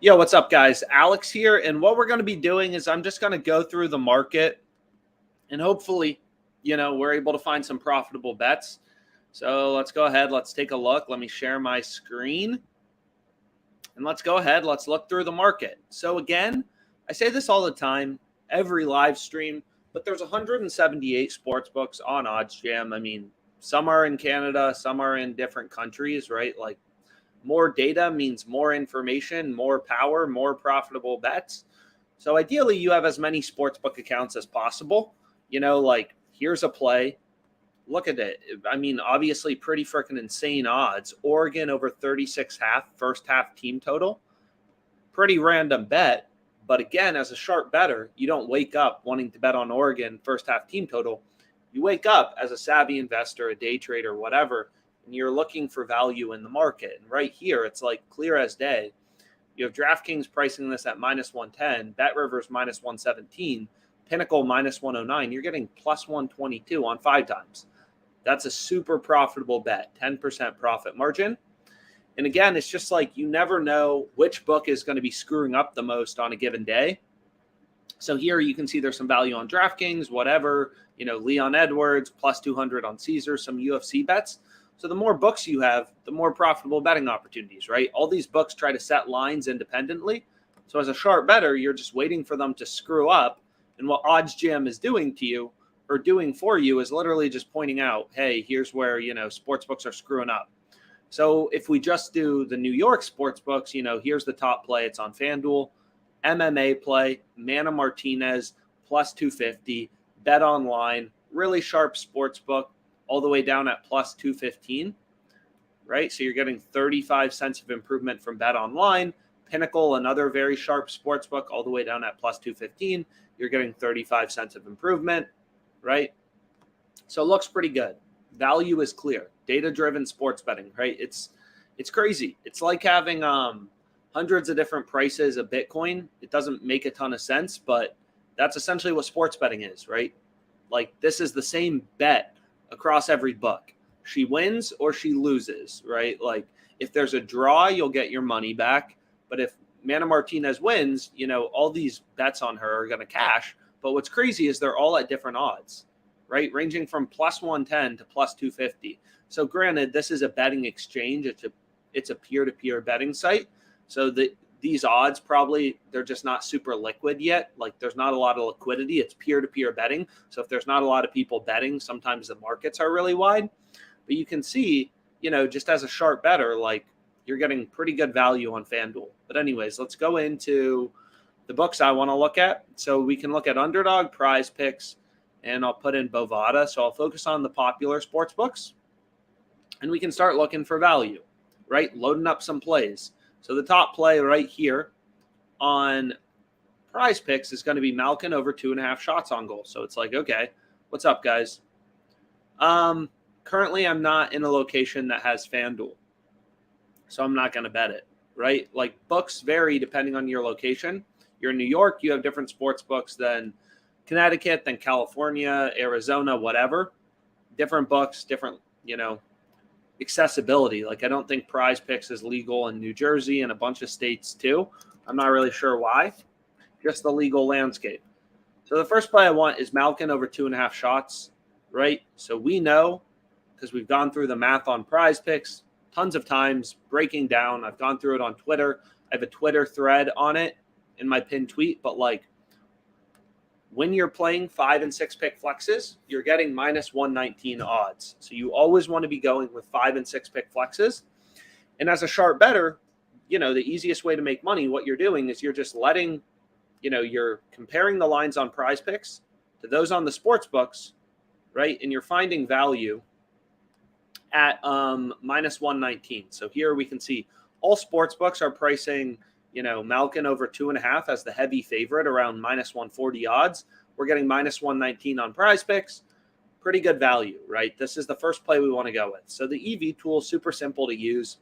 Yo, what's up, guys? Alex here. And what we're going to be doing is I'm just going to go through the market and hopefully, we're able to find some profitable bets. So let's go ahead. Let's take a look. Let me share my screen. And let's go ahead. Let's look through the market. So again, I say this all the time, every live stream, but there's 178 sports books on OddsJam. I mean, some are in Canada, some are in different countries, right? Like, more data means more information, more power, more profitable bets. So ideally, you have as many sportsbook accounts as possible. Like, here's a play. Look at it. I mean, obviously pretty freaking insane odds. Oregon over 36 first half team total. Pretty random bet. But again, as a sharp bettor, you don't wake up wanting to bet on Oregon first half team total. You wake up as a savvy investor, a day trader, whatever, and you're looking for value in the market. And right here, it's like clear as day. You have DraftKings pricing this at minus 110, BetRivers minus 117, Pinnacle minus 109. You're getting plus 122 on 5 times. That's a super profitable bet, 10% profit margin. And again, it's just like you never know which book is going to be screwing up the most on a given day. So here you can see there's some value on DraftKings, whatever, Leon Edwards, plus 200 on Caesar, some UFC bets. So the more books you have, the more profitable betting opportunities, right? All these books try to set lines independently. So as a sharp bettor, you're just waiting for them to screw up. And what OddsJam is doing to you or doing for you is literally just pointing out, hey, here's where, sports books are screwing up. So if we just do the New York sports books, here's the top play. It's on FanDuel. MMA play, Manna Martinez, plus 250, Bet Online, really sharp sports book, all the way down at plus 215, right? So you're getting 35 cents of improvement from Bet Online. Pinnacle, another very sharp sports book, all the way down at plus 215. You're getting 35 cents of improvement, right? So it looks pretty good. Value is clear. Data-driven sports betting, right? It's crazy. It's like having hundreds of different prices of Bitcoin. It doesn't make a ton of sense, but that's essentially what sports betting is, right? Like, this is the same bet across every book. She wins or she loses, right? Like, if there's a draw, you'll get your money back. But if Manna Martinez wins, all these bets on her are going to cash. But what's crazy is they're all at different odds, right? Ranging from plus 110 to plus 250. So granted, this is a betting exchange. It's a peer-to-peer betting site. So these odds probably, they're just not super liquid yet. Like, there's not a lot of liquidity. It's peer-to-peer betting. So if there's not a lot of people betting, sometimes the markets are really wide. But you can see, just as a sharp bettor, like, you're getting pretty good value on FanDuel. But anyways, let's go into the books I want to look at. So we can look at Underdog, Prize Picks, and I'll put in Bovada. So I'll focus on the popular sports books. And we can start looking for value, right? Loading up some plays. So the top play right here on Prize Picks is going to be Malkin over 2.5 shots on goal. So it's like, okay, what's up, guys? Currently, I'm not in a location that has FanDuel, so I'm not going to bet it, right? Like, books vary depending on your location. You're in New York, you have different sports books than Connecticut, than California, Arizona, whatever. Different books, different, accessibility. Like, I don't think Prize Picks is legal in New Jersey and a bunch of states too. I'm not really sure why. Just the legal landscape. So the first play I want is Malkin over 2.5 shots, right? So we know, because we've gone through the math on Prize Picks tons of times, breaking down. I've gone through it on Twitter. I have a Twitter thread on it in my pinned tweet. But like, when you're playing 5 and 6 pick flexes, you're getting minus 119 odds. So you always want to be going with 5 and 6 pick flexes. And as a sharp bettor, the easiest way to make money, what you're doing is you're just letting, you're comparing the lines on Prize Picks to those on the sports books, right? And you're finding value at minus 119. So here we can see all sports books are pricing Malkin over 2.5 as the heavy favorite around minus 140 odds. We're getting minus 119 on Prize Picks. Pretty good value, right? This is the first play we want to go with. So the EV tool, super simple to use.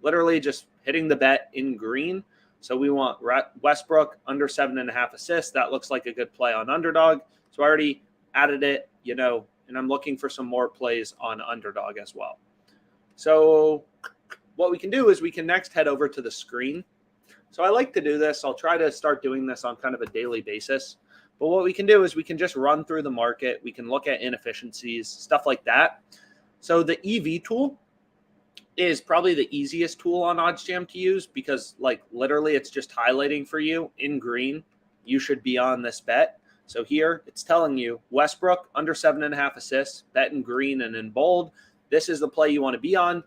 Literally just hitting the bet in green. So we want Westbrook under 7.5 assists. That looks like a good play on Underdog. So I already added it, and I'm looking for some more plays on Underdog as well. So what we can do is we can next head over to the screen. So I like to do this. I'll try to start doing this on kind of a daily basis. But what we can do is we can just run through the market. We can look at inefficiencies, stuff like that. So the EV tool is probably the easiest tool on OddsJam to use because like literally it's just highlighting for you in green. You should be on this bet. So here it's telling you Westbrook under 7.5 assists, bet in green and in bold. This is the play you want to be on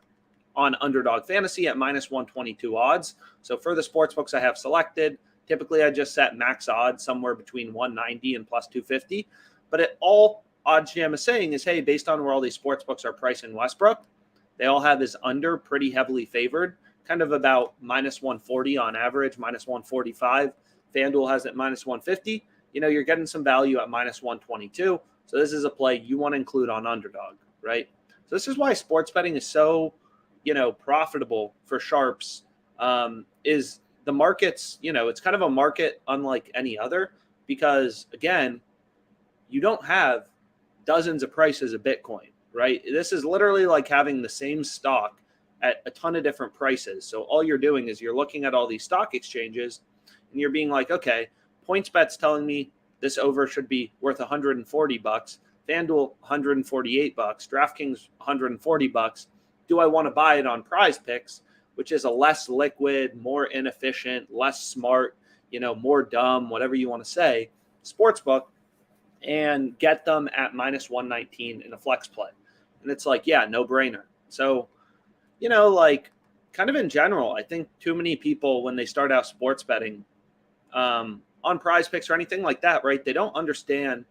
Underdog Fantasy at minus 122 odds. So for the sports books I have selected, typically I just set max odds somewhere between 190 and plus 250. But all OddsJam is saying is, hey, based on where all these sports books are pricing Westbrook, they all have his under pretty heavily favored, kind of about minus 140 on average, minus 145. FanDuel has it minus 150. You're getting some value at minus 122. So this is a play you want to include on Underdog, right? So this is why sports betting is so, profitable for sharps, is the markets, it's kind of a market unlike any other because, again, you don't have dozens of prices of Bitcoin, right? This is literally like having the same stock at a ton of different prices. So all you're doing is you're looking at all these stock exchanges and you're being like, okay, PointsBet's telling me this over should be worth $140, FanDuel $148, DraftKings $140. Do I want to buy it on Prize Picks, which is a less liquid, more inefficient, less smart, more dumb, whatever you want to say, sportsbook, and get them at minus 119 in a flex play? And it's like, yeah, no brainer. So, like kind of in general, I think too many people, when they start out sports betting on Prize Picks or anything like that, right, they don't understand,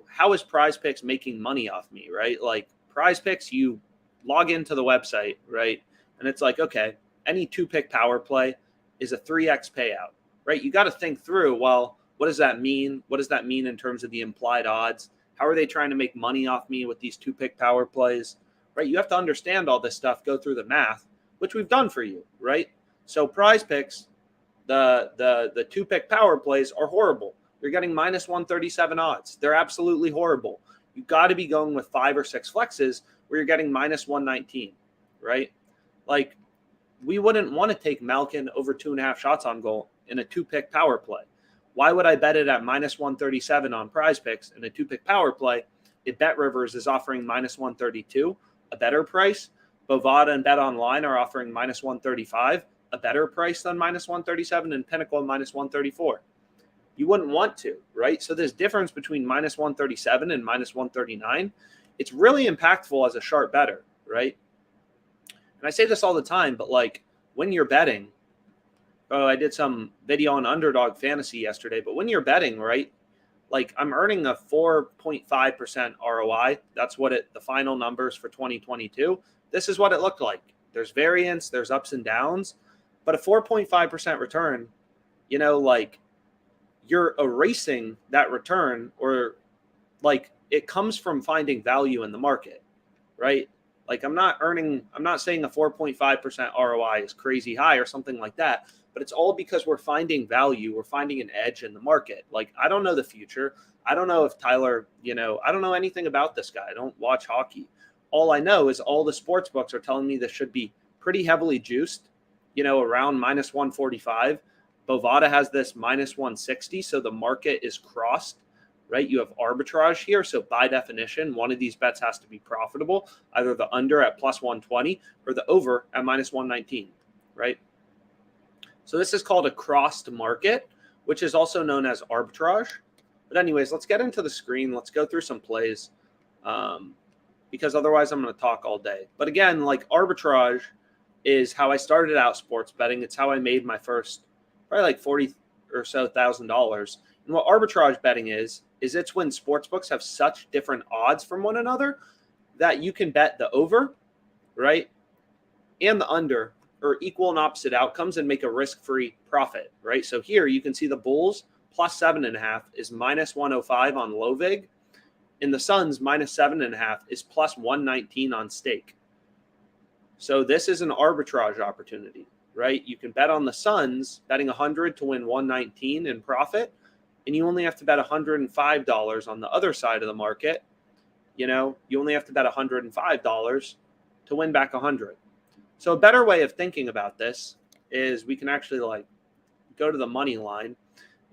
how is Prize Picks making money off me, right? Like Prize Picks, you log into the website, right? And it's like, okay, any 2-pick power play is a 3x payout, right? You got to think through, well, what does that mean? What does that mean in terms of the implied odds? How are they trying to make money off me with these 2-pick power plays, right? You have to understand all this stuff, go through the math, which we've done for you, right? So Prize Picks, the 2-pick power plays are horrible. You're getting minus 137 odds. They're absolutely horrible. You got to be going with 5 or 6 flexes where you're getting minus 119, right? Like we wouldn't want to take Malkin over 2.5 shots on goal in a 2-pick power play. Why would I bet it at minus 137 on Prize Picks in a 2-pick power play if Bet Rivers is offering minus 132, a better price? Bovada and Bet Online are offering minus 135, a better price than minus 137, and Pinnacle minus 134. You wouldn't want to, right? So this difference between minus 137 and minus 139, it's really impactful as a sharp bettor, right? And I say this all the time, but like when you're betting, I did some video on Underdog Fantasy yesterday, but when you're betting, right, like I'm earning a 4.5% ROI. That's what the final numbers for 2022. This is what it looked like. There's variance, there's ups and downs, but a 4.5% return, like you're erasing that return, or like it comes from finding value in the market, right? Like I'm not saying a 4.5% ROI is crazy high or something like that, but it's all because we're finding value. We're finding an edge in the market. Like I don't know the future. I don't know if Tyler, I don't know anything about this guy. I don't watch hockey. All I know is all the sports books are telling me this should be pretty heavily juiced, around minus 145. Bovada has this minus 160. So the market is crossed, right? You have arbitrage here. So by definition, one of these bets has to be profitable, either the under at plus 120 or the over at minus 119, right? So this is called a crossed market, which is also known as arbitrage. But anyways, let's get into the screen. Let's go through some plays because otherwise I'm going to talk all day. But again, like arbitrage is how I started out sports betting. It's how I made my first probably like $40,000 or so. And what arbitrage betting is it's when sports books have such different odds from one another that you can bet the over, right, and the under or equal and opposite outcomes and make a risk-free profit, right? So here you can see the Bulls plus 7.5 is minus 105 on low vig, and the Suns minus 7.5 is plus 119 on stake. So this is an arbitrage opportunity, right? You can bet on the Suns, betting 100 to win 119 in profit, and you only have to bet $105 on the other side of the market. You only have to bet $105 to win back 100. So a better way of thinking about this is we can actually like go to the money line.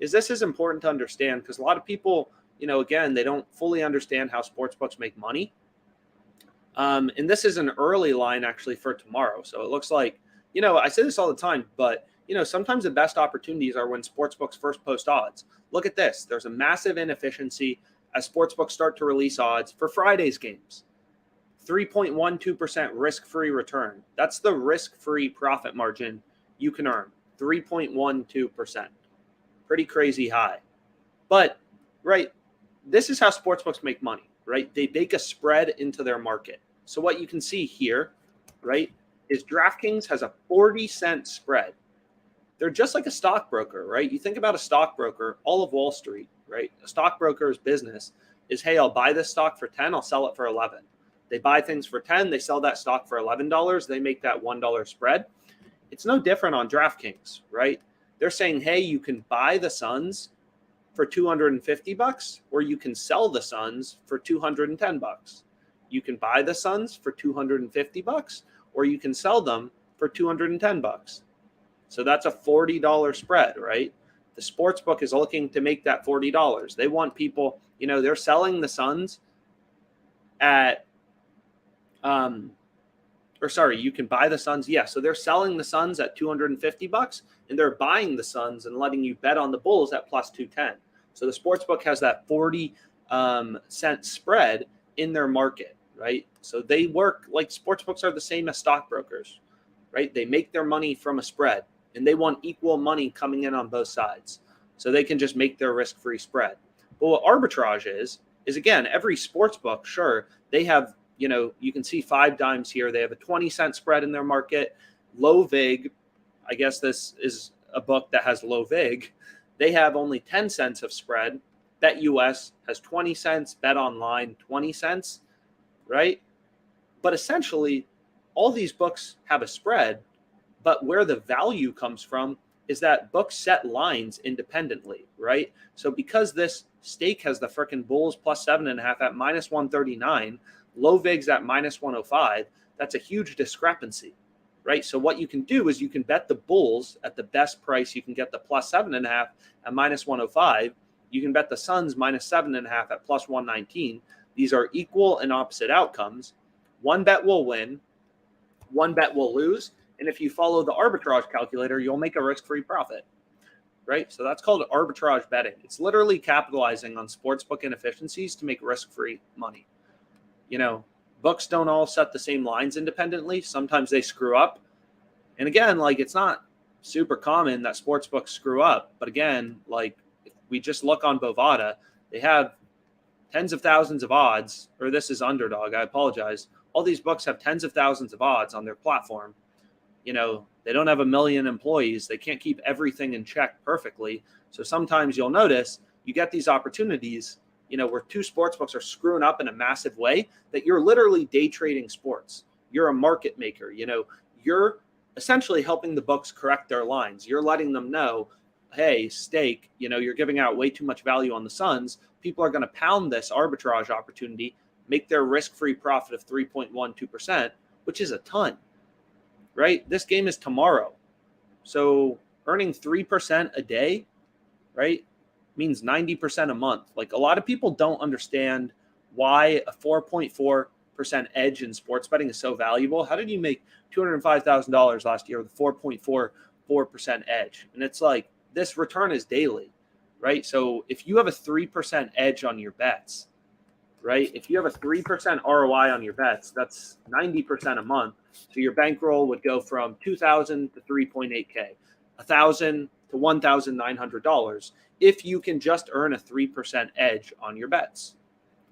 This is important to understand because a lot of people, again, they don't fully understand how sportsbooks make money. And this is an early line actually for tomorrow. So it looks like, I say this all the time, but sometimes the best opportunities are when sportsbooks first post odds. Look at this. There's a massive inefficiency as sportsbooks start to release odds for Friday's games. 3.12% risk-free return. That's the risk-free profit margin you can earn. 3.12%. Pretty crazy high. But, right, this is how sportsbooks make money, right? They bake a spread into their market. So what you can see here, right, is DraftKings has a 40-cent spread. They're just like a stockbroker, right? You think about a stockbroker, all of Wall Street, right? A stockbroker's business is, hey, I'll buy this stock for 10, I'll sell it for 11. They buy things for 10, they sell that stock for $11, they make that $1 spread. It's no different on DraftKings, right? They're saying, hey, you can buy the Suns for $250, or you can sell the Suns for $210. You can buy the Suns for $250, or you can sell them for $210. So that's a $40 spread, right? The sportsbook is looking to make that $40. They want people, they're selling the Suns at, you can buy the Suns. Yeah, so they're selling the Suns at $250, and they're buying the Suns and letting you bet on the Bulls at plus 210. So the sportsbook has that 40-cent spread in their market, right? So they work like sportsbooks are the same as stockbrokers, right? They make their money from a spread, and they want equal money coming in on both sides. So they can just make their risk-free spread. But what arbitrage is again, every sportsbook, sure, they have, you can see 5 dimes here. They have a 20-cent spread in their market. Low vig, I guess this is a book that has low vig. They have only 10 cents of spread. Bet US has 20 cents. Bet Online, 20 cents, right? But essentially, all these books have a spread, but where the value comes from is that books set lines independently, right? So because this stake has the frickin' Bulls plus 7.5 at minus 139, low vig's at minus 105, that's a huge discrepancy, right? So what you can do is you can bet the Bulls at the best price. You can get the plus 7.5 at minus 105. You can bet the Suns minus 7.5 at plus 119. These are equal and opposite outcomes. One bet will win, one bet will lose. And if you follow the arbitrage calculator, you'll make a risk-free profit, right? So that's called arbitrage betting. It's literally capitalizing on sportsbook inefficiencies to make risk-free money. Books don't all set the same lines independently. Sometimes they screw up. And again, like, it's not super common that sportsbooks screw up. But again, like, if we just look on Bovada, they have tens of thousands of odds, or this is Underdog, I apologize. All these books have tens of thousands of odds on their platform. They don't have 1 million employees. They can't keep everything in check perfectly. So sometimes you'll notice you get these opportunities, where 2 sportsbooks are screwing up in a massive way that you're literally day trading sports. You're a market maker. You're essentially helping the books correct their lines. You're letting them know, hey, stake, you're giving out way too much value on the Suns. People are going to pound this arbitrage opportunity, make their risk-free profit of 3.12%, which is a ton. Right? This game is tomorrow. So earning 3% a day, right, means 90% a month. Like, a lot of people don't understand why a 4.4% edge in sports betting is so valuable. How did you make $205,000 last year with a 4.44% edge? And it's like, this return is daily, right? So if you have a 3% edge on your bets, right? If you have a 3% ROI on your bets, that's 90% a month. So your bankroll would go from $2,000 to $3.8K, $1,000 to $1,900 if you can just earn a 3% edge on your bets,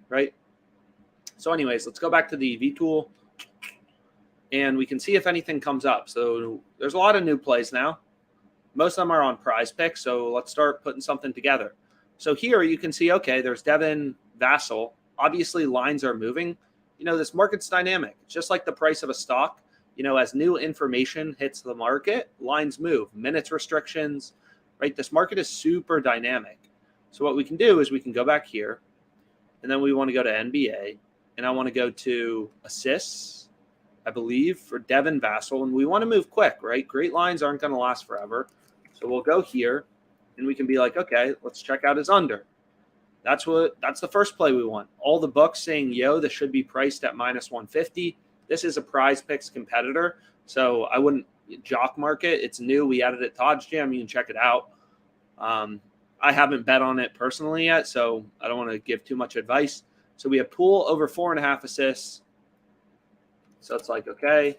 right? So anyways, let's go back to the EV tool, and we can see if anything comes up. So there's a lot of new plays now. Most of them are on Prize Picks, so let's start putting something together. So here you can see, okay, there's Devin Vassell. Obviously, lines are moving. This market's dynamic. It's just like the price of a stock. As new information hits the market, lines move, minutes restrictions, right? This market is super dynamic. So what we can do is we can go back here, and then we want to go to NBA, and I want to go to assists, I believe, for Devin Vassell, and we want to move quick, right? Great lines aren't going to last forever. So we'll go here, and we can be like, okay, let's check out his under. That's the first play we want. All the books saying, yo, this should be priced at minus 150. This is a Prize Picks competitor, so I wouldn't jock market. It's new. We added it to Odds Jam. You can check it out. I haven't bet on it personally yet, so I don't want to give too much advice. So we have Poole over 4.5 assists. So it's like, okay,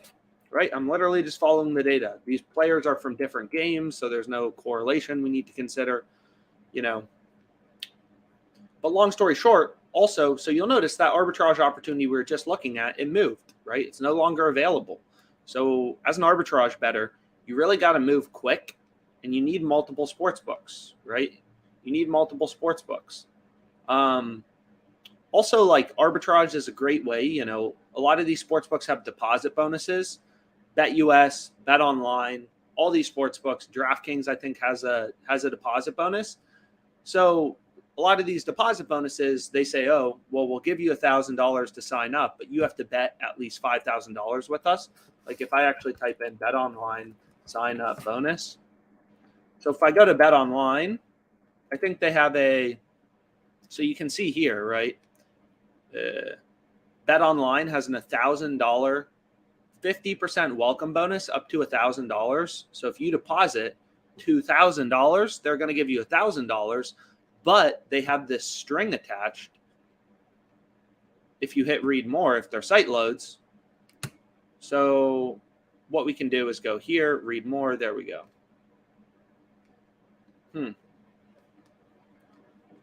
right? I'm literally just following the data. These players are from different games, so there's no correlation we need to consider, But long story short, also, so you'll notice that arbitrage opportunity we were just looking at, it moved, right? It's no longer available. So as an arbitrage bettor, you really got to move quick, and you need multiple sports books, right? You need multiple sports books. Also, like, arbitrage is a great way. A lot of these sports books have deposit bonuses. BetUS, BetOnline, all these sports books. DraftKings, I think, has a deposit bonus. So a lot of these deposit bonuses, they say, oh, well, we'll give you $1,000 to sign up, but you have to bet at least $5,000 with us. Like, if I actually type in BetOnline sign up bonus. So if I go to BetOnline, I think they have so you can see here, right? BetOnline has an $1,000 50% welcome bonus up to $1,000. So if you deposit $2,000, they're going to give you $1,000, but they have this string attached. If you hit read more, if their site loads. So what we can do is go here, read more. There we go.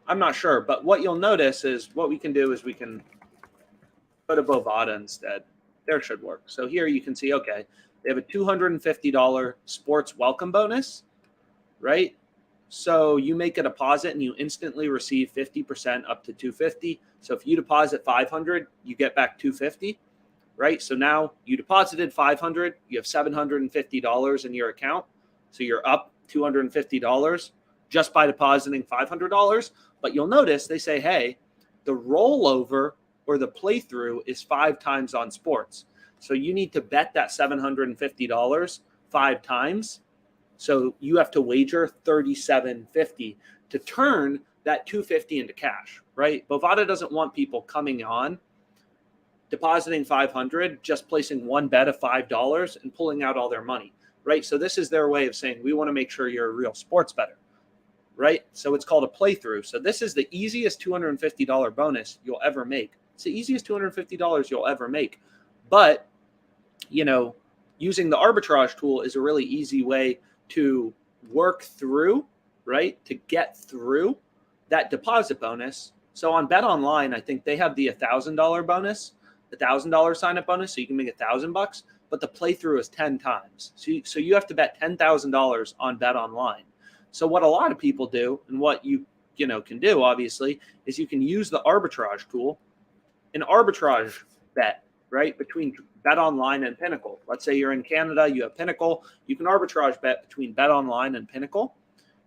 I'm not sure, but what you'll notice is what we can do is we can go to Bovada instead. There should work. So here you can see, okay, they have a $250 sports welcome bonus, right? So you make a deposit and you instantly receive 50% up to $250. So if you deposit $500, you get back $250, right? So now you deposited $500, you have $750 in your account. So you're up $250 just by depositing $500. But you'll notice they say, hey, the rollover or the playthrough is 5 times on sports. So you need to bet that $750 5 times. So you have to wager $37.50 to turn that $250 into cash, right? Bovada doesn't want people coming on, depositing $500, just placing one bet of $5 and pulling out all their money, right? So this is their way of saying, we want to make sure you're a real sports bettor, right? So it's called a playthrough. So this is the easiest $250 bonus you'll ever make. It's the easiest $250 you'll ever make. But, using the arbitrage tool is a really easy way to work through, right? To get through that deposit bonus. So on BetOnline, I think they have the $1,000 bonus, the $1,000 sign-up bonus, so you can make $1,000, but the playthrough is 10 times. So you have to bet $10,000 on BetOnline. So what a lot of people do, and what you can do, obviously, is you can use the arbitrage tool, an arbitrage bet, right, between BetOnline and Pinnacle. Let's say you're in Canada, you have Pinnacle. You can arbitrage bet between BetOnline and Pinnacle.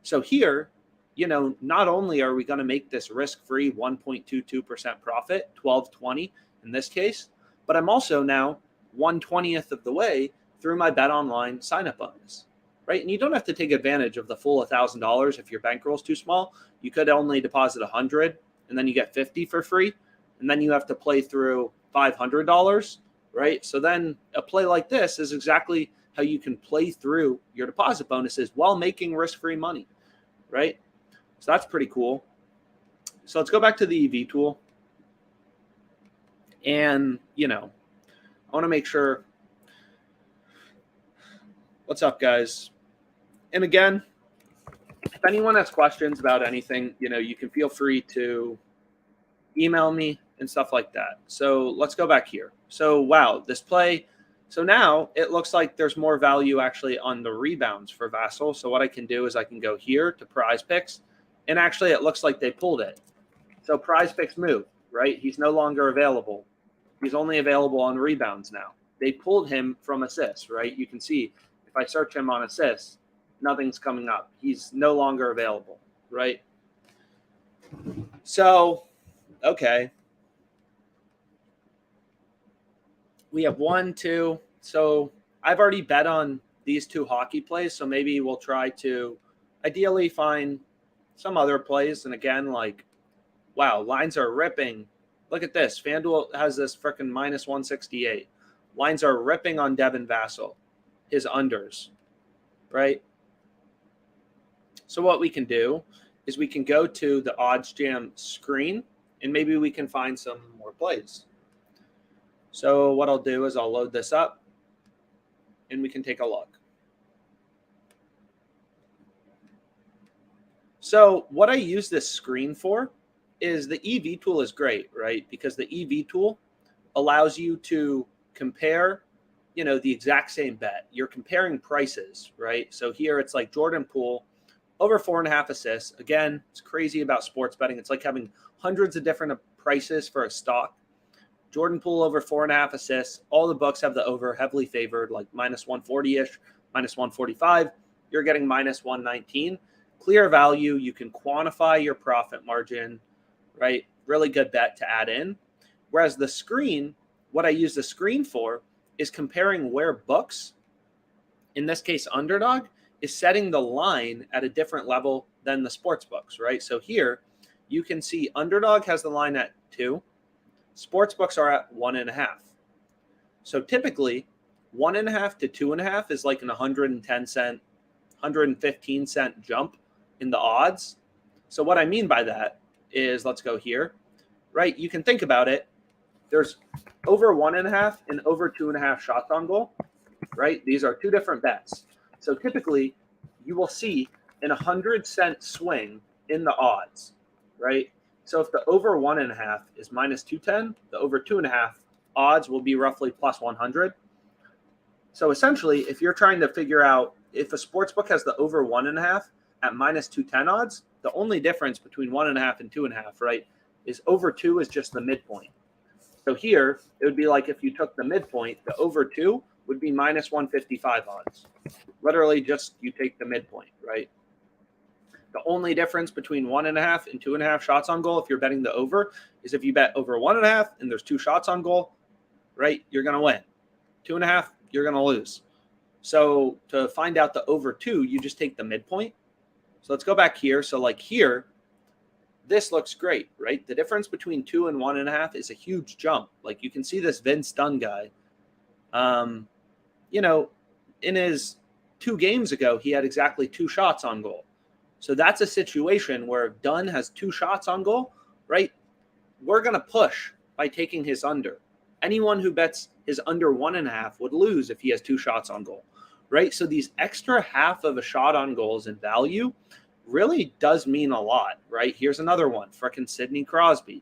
So here, not only are we going to make this risk-free 1.22% profit, 12.20 in this case, but I'm also now 1/20th of the way through my BetOnline sign-up bonus, right? And you don't have to take advantage of the full $1,000 if your bankroll is too small. You could only deposit $100, and then you get $50 for free, and then you have to play through $500, right? So then a play like this is exactly how you can play through your deposit bonuses while making risk-free money, right? So that's pretty cool. So let's go back to the EV tool. And, I want to make sure. What's up, guys? And again, if anyone has questions about anything, you can feel free to email me and stuff like that. So let's go back here. So, wow, this play. So now it looks like there's more value actually on the rebounds for Vassell. So what I can do is I can go here to Prize Picks, and actually it looks like they pulled it. So Prize Picks moved, right? He's no longer available. He's only available on rebounds now. They pulled him from assists, right? You can see if I search him on assists, nothing's coming up. He's no longer available, right? So, okay. We have 1, 2. So I've already bet on these 2 hockey plays. So maybe we'll try to ideally find some other plays. And again, like, wow, lines are ripping. Look at this. FanDuel has this freaking minus 168. Lines are ripping on Devin Vassell, his unders, right? So what we can do is we can go to the odds jam screen and maybe we can find some more plays. So what I'll do is I'll load this up and we can take a look. So what I use this screen for is the EV tool is great, right? Because the EV tool allows you to compare, the exact same bet. You're comparing prices, right? So here it's like Jordan Poole over 4.5 assists. Again, it's crazy about sports betting. It's like having hundreds of different prices for a stock. Jordan Poole over 4.5 assists. All the books have the over, heavily favored, like minus 140-ish, minus 145. You're getting minus 119. Clear value. You can quantify your profit margin, right? Really good bet to add in. Whereas the screen, what I use the screen for is comparing where books, in this case Underdog, is setting the line at a different level than the sports books, right? So here you can see Underdog has the line at 2. Sports books are at 1.5. So typically 1.5 to 2.5 is like an 110 cent, 115 cent jump in the odds. So what I mean by that is, let's go here, right? You can think about it. There's over 1.5 and over 2.5 shots on goal, right? These are 2 different bets. So typically you will see an 100-cent swing in the odds, right? So if the over 1.5 is minus 210, the over 2.5 odds will be roughly plus 100. So essentially, if you're trying to figure out if a sports book has the over 1.5 at minus 210 odds, the only difference between 1.5 and 2.5, right, is over 2 is just the midpoint. So here, it would be like if you took the midpoint, the over 2 would be minus 155 odds. Literally just you take the midpoint, right? The only difference between 1.5 and 2.5 shots on goal, if you're betting the over, is if you bet over 1.5 and there's 2 shots on goal, right, you're going to win. 2.5, you're going to lose. So to find out the over 2, you just take the midpoint. So let's go back here. So like here, this looks great, right? The difference between 2 and 1.5 is a huge jump. Like you can see this Vince Dunn guy. In his 2 games ago, he had exactly 2 shots on goal. So that's a situation where if Dunn has 2 shots on goal, right, we're going to push by taking his under. Anyone who bets his under 1.5 would lose if he has 2 shots on goal, right? So these extra half of a shot on goals in value really does mean a lot, right? Here's another one, frickin' Sidney Crosby.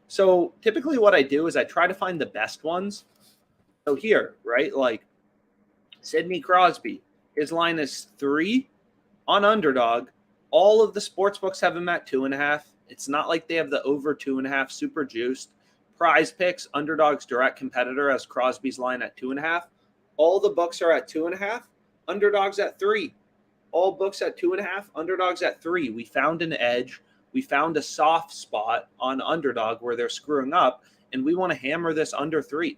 So typically what I do is I try to find the best ones. So here, right, like Sidney Crosby, his line is 3 on Underdog. All of the sports books have him at 2.5. It's not like they have the over 2.5 super juiced. Prize Picks, Underdog's direct competitor, has Crosby's line at 2.5. All the books are at 2.5. Underdog's at 3. All books at 2.5. Underdog's at 3. We found an edge. We found a soft spot on Underdog where they're screwing up, and we want to hammer this under 3,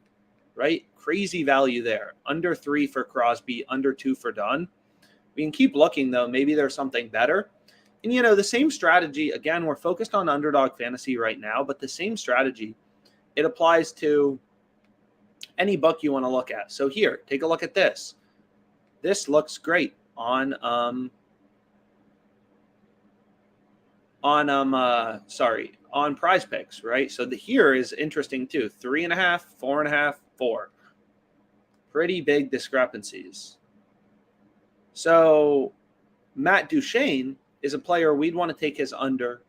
right? Crazy value there. Under 3 for Crosby, under 2 for Dunn. We can keep looking, though. Maybe there's something better. And, the same strategy, again, we're focused on Underdog Fantasy right now, but the same strategy, it applies to any book you want to look at. So here, take a look at this. This looks great on Prize Picks, right? So here is interesting too. 3.5, 4.5, 4. Pretty big discrepancies. So Matt Duchene is a player we'd want to take his under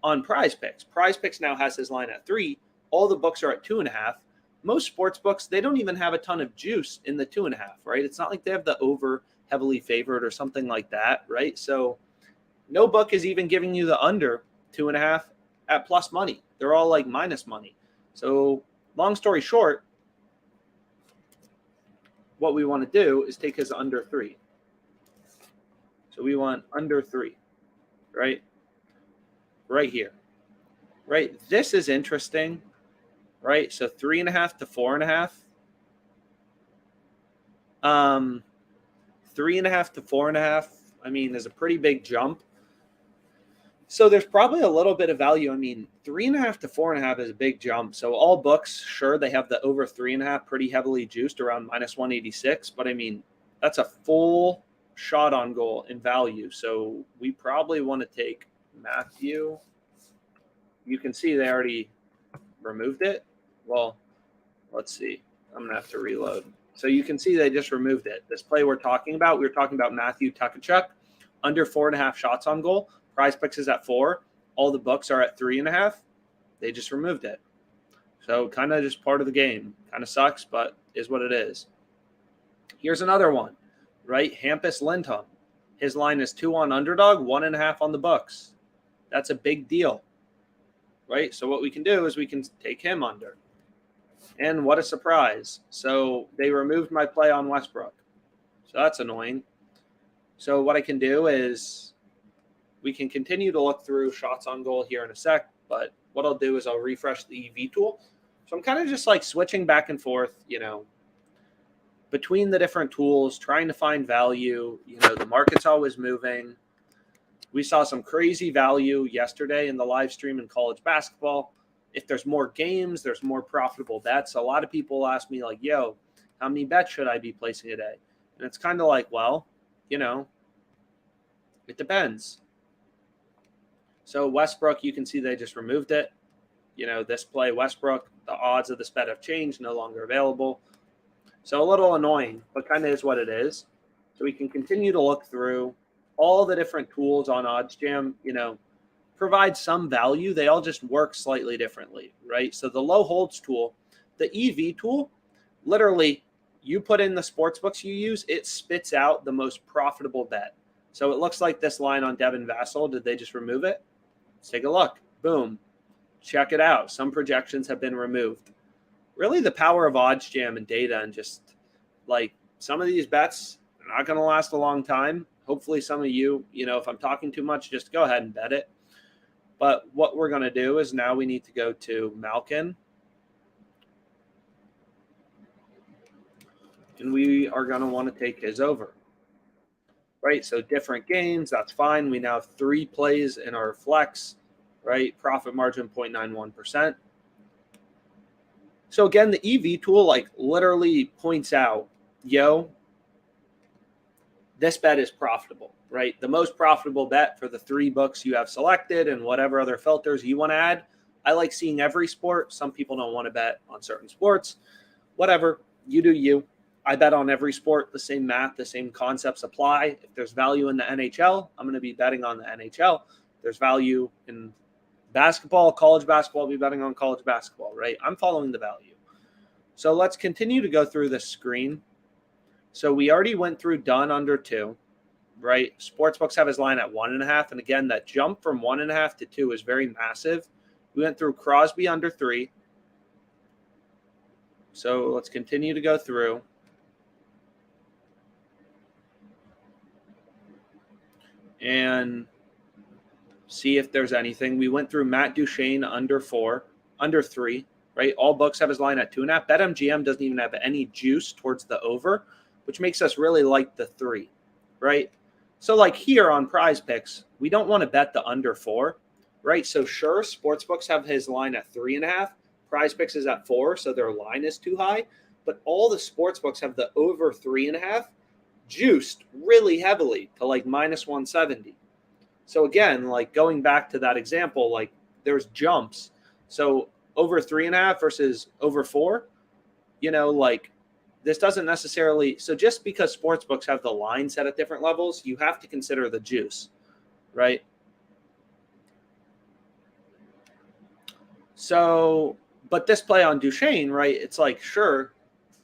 on Prize Picks. Prize Picks now has his line at 3. All the books are at 2.5. Most sports books, they don't even have a ton of juice in the 2.5, right? It's not like they have the over heavily favored or something like that, right? So no book is even giving you the under 2.5 at plus money. They're all like minus money. So long story short, what we want to do is take his under 3. So we want under 3, right? Right here, right? This is interesting, right? So 3.5 to 4.5. 3.5 to 4.5, I mean, is a pretty big jump. So there's probably a little bit of value. I mean, 3.5 to 4.5 is a big jump. So all books, sure, they have the over 3.5 pretty heavily juiced around minus 186. But I mean, that's a full shot on goal in value. So we probably want to take Matthew. You can see they already removed it. Well, let's see. I'm going to have to reload. So you can see they just removed it. This play we're talking about, we were talking about Matthew Tukachuk, under 4.5 shots on goal. Prize Picks is at 4. All the books are at 3.5. They just removed it. So kind of just part of the game. Kind of sucks, but is what it is. Here's another one, right? Hampus Lindholm. His line is 2 on underdog, 1.5 on the books. That's a big deal, right? So what we can do is we can take him under. And what a surprise. So they removed my play on Westbrook. So that's annoying. So what I can do is we can continue to look through shots on goal here in a sec, but what I'll do is I'll refresh the EV tool. So I'm kind of just like switching back and forth, between the different tools, trying to find value. The market's always moving. We saw some crazy value yesterday in the live stream in college basketball. If there's more games, there's more profitable bets. A lot of people ask me like, yo, how many bets should I be placing a day? And it's kind of like, well, it depends. So Westbrook, you can see they just removed it. This play, Westbrook, the odds of this bet have changed, no longer available. So a little annoying, but kind of is what it is. So we can continue to look through all the different tools on OddsJam, provide some value. They all just work slightly differently, right? So the low holds tool, the EV tool, literally you put in the sports books you use, it spits out the most profitable bet. So it looks like this line on Devin Vassell. Did they just remove it? Let's take a look. Boom. Check it out. Some projections have been removed. Really the power of OddsJam and data, and just like some of these bets are not going to last a long time. Hopefully some of you, if I'm talking too much, just go ahead and bet it. But what we're going to do is now we need to go to Malkin. And we are going to want to take his over. Right, so different games, that's fine. We now have 3 plays in our flex, right? Profit margin 0.91%. So again, the EV tool like literally points out, this bet is profitable, right? The most profitable bet for the 3 books you have selected and whatever other filters you want to add. I like seeing every sport. Some people don't want to bet on certain sports. Whatever, you do you. I bet on every sport. The same math, the same concepts apply. If there's value in the NHL, I'm going to be betting on the NHL. If there's value in basketball, college basketball, I'll be betting on college basketball, right? I'm following the value. So let's continue to go through this screen. So we already went through Dunn under 2, right? Sportsbooks have his line at 1.5. And again, that jump from 1.5 to 2 is very massive. We went through Crosby under 3. So let's continue to go through. And see if there's anything. We went through Matt Duchene under 3, right? All books have his line at 2.5. BetMGM doesn't even have any juice towards the over, which makes us really like the 3, right? So like here on Prize Picks, we don't want to bet the under 4, right? So sure, sportsbooks have his line at 3.5. Prize Picks is at 4, so their line is too high. But all the sportsbooks have the over 3.5 juiced really heavily to like minus 170. So again, like going back to that example, like there's jumps. So over 3.5 versus over 4, like this doesn't necessarily. So just because sportsbooks have the line set at different levels, you have to consider the juice, right? So, but this play on Duchene, right? It's like, sure,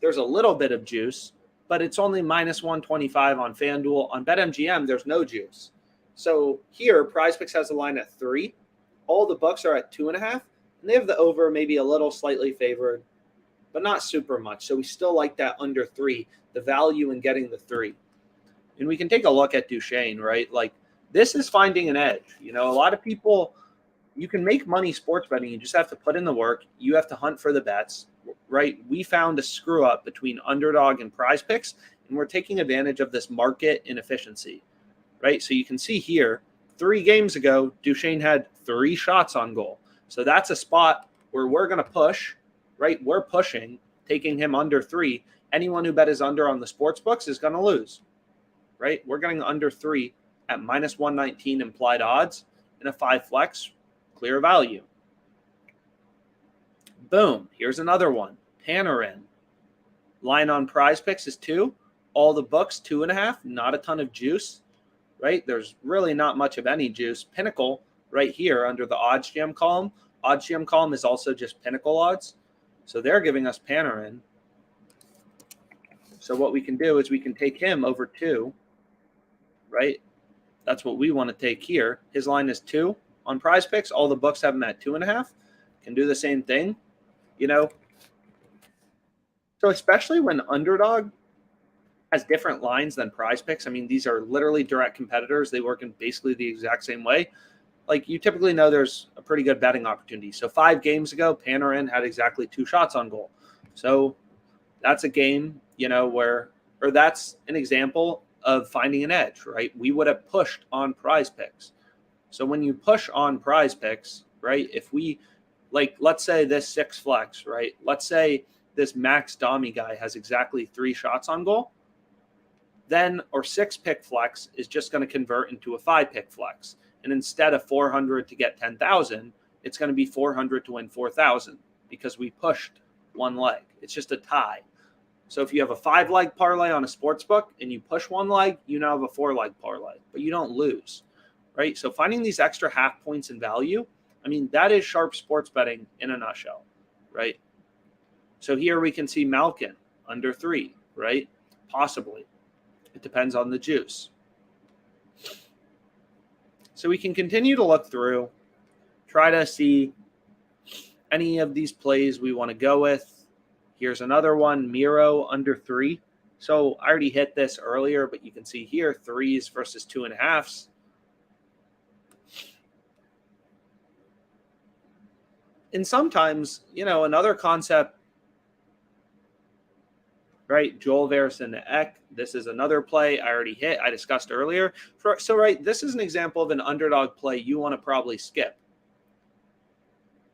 there's a little bit of juice, but it's only minus 125 on FanDuel. On BetMGM, there's no juice. So here, PrizePicks has a line at 3. All the books are at 2.5, and they have the over maybe a little slightly favored, but not super much. So we still like that under 3, the value in getting the 3. And we can take a look at Duchene, right? Like this is finding an edge. A lot of people, you can make money sports betting. You just have to put in the work. You have to hunt for the bets, right? We found a screw up between underdog and Prize Picks, And we're taking advantage of this market inefficiency, right? So you can see here, 3 games ago, Duchesne had 3 shots on goal. So that's a spot where we're going to push, right? We're pushing, taking him under 3. Anyone who bet is under on the sports books is going to lose, right? We're getting under 3 at minus 119 implied odds in a 5 flex, clear value. Boom. Here's another one. Panarin. Line on Prize Picks is 2. All the books, 2.5. Not a ton of juice, right? There's really not much of any juice. Pinnacle right here under the odds GM column. Odds GM column is also just Pinnacle odds. So they're giving us Panarin. So what we can do is we can take him over 2, right? That's what we want to take here. His line is 2 on Prize Picks. All the books have him at 2.5. Can do the same thing, you know. So especially when underdog has different lines than Prize Picks. I mean, these are literally direct competitors. They work in basically the exact same way. Like, you typically know there's a pretty good betting opportunity. So 5 games ago, Panarin had exactly 2 shots on goal. So that's a game, you know, where, or that's an example of finding an edge, right? We would have pushed on Prize Picks. So when you push on Prize Picks, right, if we, like, let's say this 6 flex, right? Let's say this Max Domi guy has exactly 3 shots on goal. Then our 6 pick flex is just going to convert into a 5 pick flex. And instead of 400 to get 10,000, it's going to be 400 to win 4,000 because we pushed 1 leg. It's just a tie. So if you have a 5-leg parlay on a sports book and you push 1 leg, you now have a 4-leg parlay, but you don't lose, right? So finding these extra half points in value, I mean, that is sharp sports betting in a nutshell, right? So here we can see Malkin under 3, right? Possibly. It depends on the juice. So we can continue to look through, try to see any of these plays we want to go with. Here's another one, Miro under 3. So I already hit this earlier, but you can see here 3s versus 2.5s. And sometimes, you know, another concept, right? Joel Verison to Eck. This is another play I already hit. I discussed earlier. So, right, this is an example of an underdog play you want to probably skip.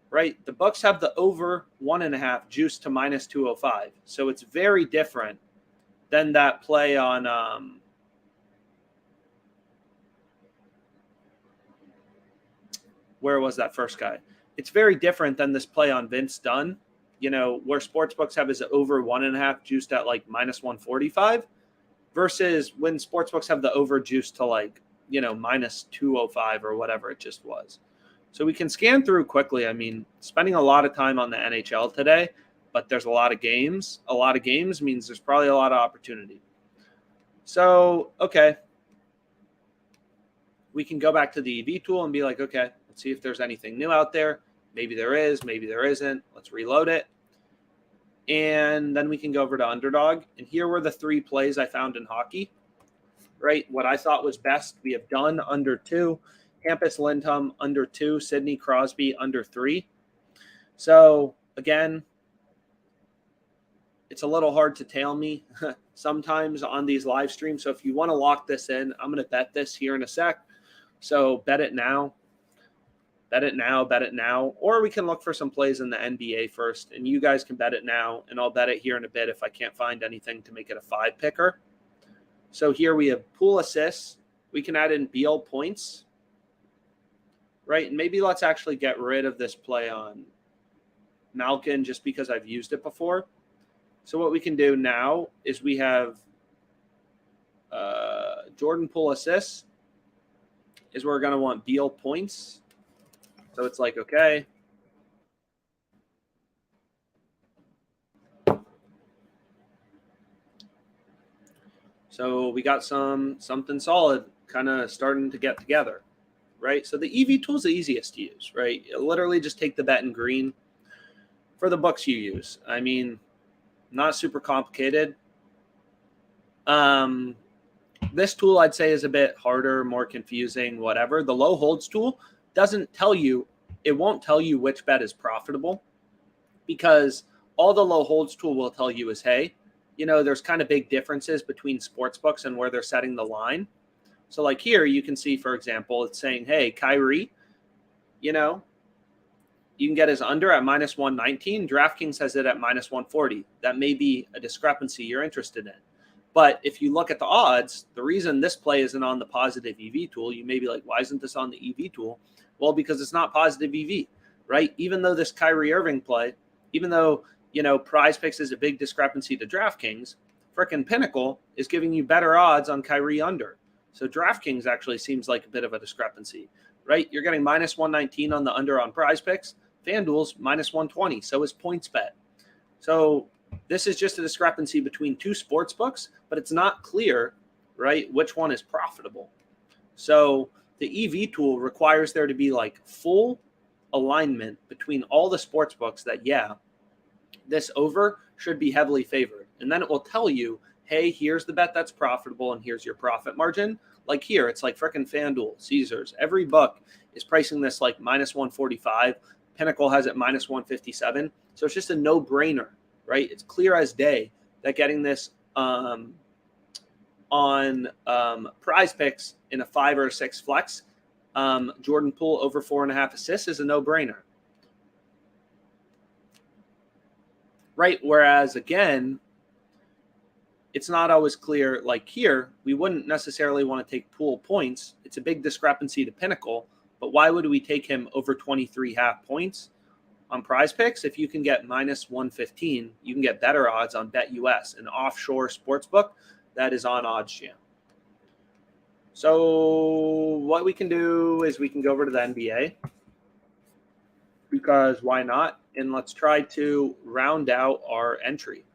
Right? The Bucks have the over 1.5 juice to minus 205. So it's very different than that play on where was that first guy? It's very different than this play on Vince Dunn, you know, where sportsbooks have his over 1.5 juiced at like minus 145 versus when sportsbooks have the over juice to like, you know, minus 205 or whatever it just was. So we can scan through quickly. I mean, spending a lot of time on the NHL today, but there's a lot of games. A lot of games means there's probably a lot of opportunity. So, okay. We can go back to the EV tool and be like, okay, let's see if there's anything new out there. Maybe there is, maybe there isn't. Let's reload it. And then we can go over to Underdog. And here were the 3 plays I found in hockey, right? What I thought was best. We have Dunn under 2. Hampus Lindholm under 2, Sidney Crosby under 3. So again, it's a little hard to tail me sometimes on these live streams. So if you want to lock this in, I'm going to bet this here in a sec. So bet it now, bet it now, bet it now. Or we can look for some plays in the NBA first, and you guys can bet it now, and I'll bet it here in a bit if I can't find anything to make it a 5 picker. So here we have pool assists. We can add in Beal points. Right, and maybe let's actually get rid of this play on Malkin just because I've used it before. So what we can do now is we have Jordan Poole assists is we're going to want Beal points. So it's like, okay. So we got something solid kind of starting to get together. Right? So the EV tool is the easiest to use, right? You literally just take the bet in green for the books you use. I mean, not super complicated. This tool I'd say is a bit harder, more confusing, whatever. The low holds tool doesn't tell you, it won't tell you which bet is profitable because all the low holds tool will tell you is, hey, there's kind of big differences between sports books and where they're setting the line. So like here, you can see, for example, it's saying, hey, Kyrie, you can get his under at minus 119. DraftKings has it at minus 140. That may be a discrepancy you're interested in. But if you look at the odds, the reason this play isn't on the positive EV tool, you may be like, why isn't this on the EV tool? Well, because it's not positive EV, right? Even though this Kyrie Irving play, even though, Prize Picks is a big discrepancy to DraftKings, frickin' Pinnacle is giving you better odds on Kyrie under. So DraftKings actually seems like a bit of a discrepancy, right? You're getting minus 119 on the under on Prize Picks. FanDuel's minus 120. So is PointsBet. So this is just a discrepancy between two sports books, but it's not clear, right, which one is profitable. So the EV tool requires there to be like full alignment between all the sports books that, this over should be heavily favored. And then it will tell you, hey, here's the bet that's profitable and here's your profit margin. Like here, it's like frickin' FanDuel, Caesars. Every book is pricing this like minus 145. Pinnacle has it minus 157. So it's just a no-brainer, right? It's clear as day that getting this on Prize Picks in a 5 or a 6 flex, Jordan Poole over 4.5 assists is a no-brainer. Right? Whereas, again, it's not always clear. Like here, we wouldn't necessarily want to take Poole points. It's a big discrepancy to Pinnacle. But why would we take him over 23.5 points on Prize Picks? If you can get minus 115, you can get better odds on BetUS, an offshore sports book that is on OddsJam. So what we can do is we can go over to the NBA, because why not? And let's try to round out our entry,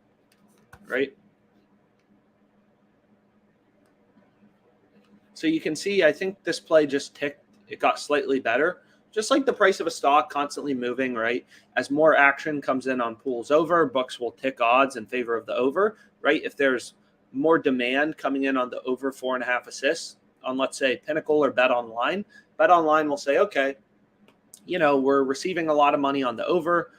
right? So you can see, I think this play just ticked. It got slightly better, just like the price of a stock constantly moving, right? As more action comes in on pools over, books will tick odds in favor of the over, right? If there's more demand coming in on the over 4.5 assists on, let's say, Pinnacle or BetOnline will say, okay, we're receiving a lot of money on the over,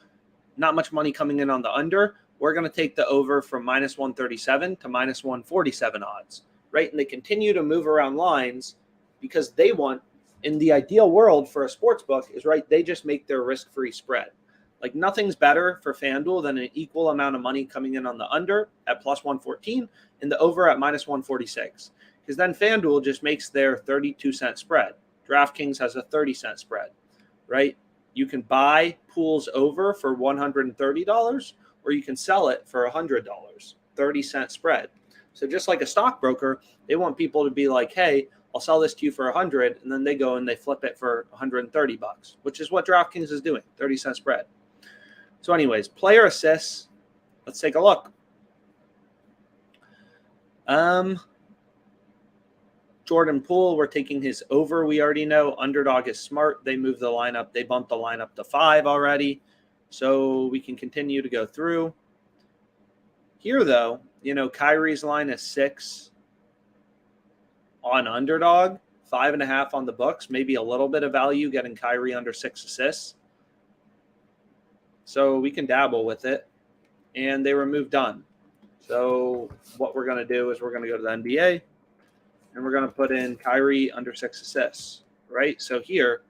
not much money coming in on the under. We're going to take the over from minus 137 to minus 147 odds, right? And they continue to move around lines because they want, in the ideal world for a sports book, is right, they just make their risk-free spread. Like nothing's better for FanDuel than an equal amount of money coming in on the under at plus 114 and the over at minus 146. Because then FanDuel just makes their 32-cent spread. DraftKings has a 30-cent spread, right? You can buy pools over for $130 or you can sell it for $100, 30-cent spread. So just like a stockbroker, they want people to be like, hey, I'll sell this to you for 100, and then they go and they flip it for $130, which is what DraftKings is doing, 30-cent spread. So anyways, player assists, let's take a look. Jordan Poole, we're taking his over, we already know. Underdog is smart. They moved the lineup. They bumped the lineup to 5 already. So we can continue to go through. Here, though, Kyrie's line is 6 on Underdog, 5.5 on the books, maybe a little bit of value getting Kyrie under 6 assists. So we can dabble with it. And they removed Dunn. So what we're going to do is we're going to go to the NBA and we're going to put in Kyrie under 6 assists, right? So here,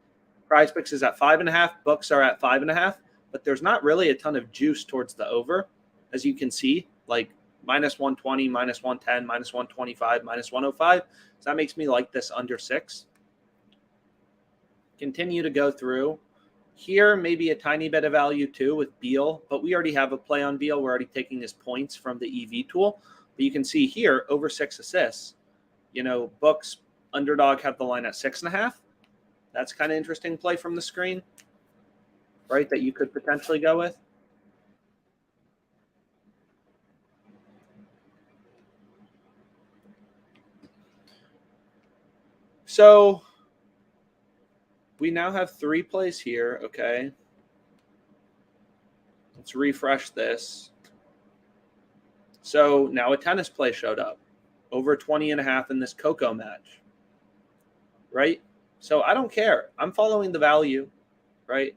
Prize Picks is at 5.5, books are at 5.5, but there's not really a ton of juice towards the over, as you can see, like minus 120, minus 110, minus 125, minus 105. So that makes me like this under 6. Continue to go through. Here, maybe a tiny bit of value too with Beal, but we already have a play on Beal. We're already taking his points from the EV tool. But you can see here, over 6 assists. Books, Underdog have the line at 6.5. That's kind of interesting play from the screen, right, that you could potentially go with. So we now have 3 plays here, okay? Let's refresh this. So now a tennis play showed up, over 20.5 in this Coco match, right? So I don't care. I'm following the value, right?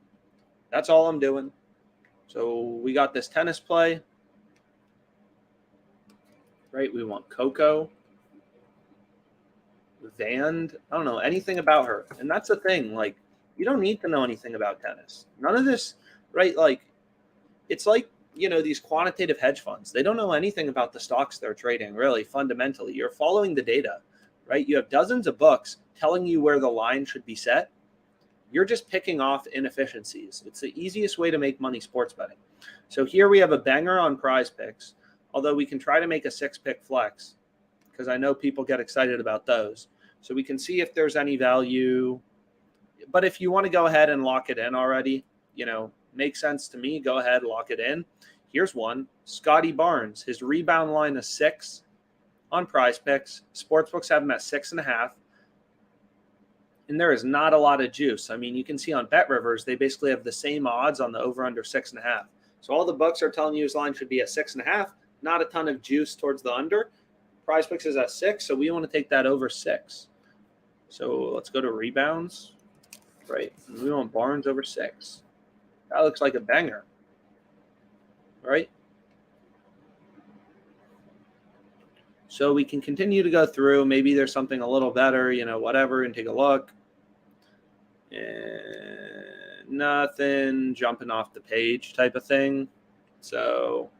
That's all I'm doing. So we got this tennis play. right? We want Coco, Vand. I don't know anything about her. And that's the thing. Like, you don't need to know anything about tennis. None of this, right? Like, it's like, these quantitative hedge funds. They don't know anything about the stocks they're trading, really, fundamentally. You're following the data, right? You have dozens of books telling you where the line should be set. You're just picking off inefficiencies. It's the easiest way to make money sports betting. So here we have a banger on Prize Picks, although we can try to make a 6-pick flex because I know people get excited about those. So we can see if there's any value. But if you want to go ahead and lock it in already, makes sense to me. Go ahead, lock it in. Here's one. Scotty Barnes. His rebound line is 6 on Prize Picks. Sportsbooks have him at 6.5. And there is not a lot of juice. I mean, you can see on Bet Rivers, they basically have the same odds on the over-under 6.5. So all the books are telling you his line should be at 6.5. Not a ton of juice towards the under. Prize Picks is at 6, so we want to take that over 6. So let's go to rebounds. Right. And we want Barnes over 6. That looks like a banger. Right? So we can continue to go through. Maybe there's something a little better, whatever, and take a look. And nothing jumping off the page type of thing. So,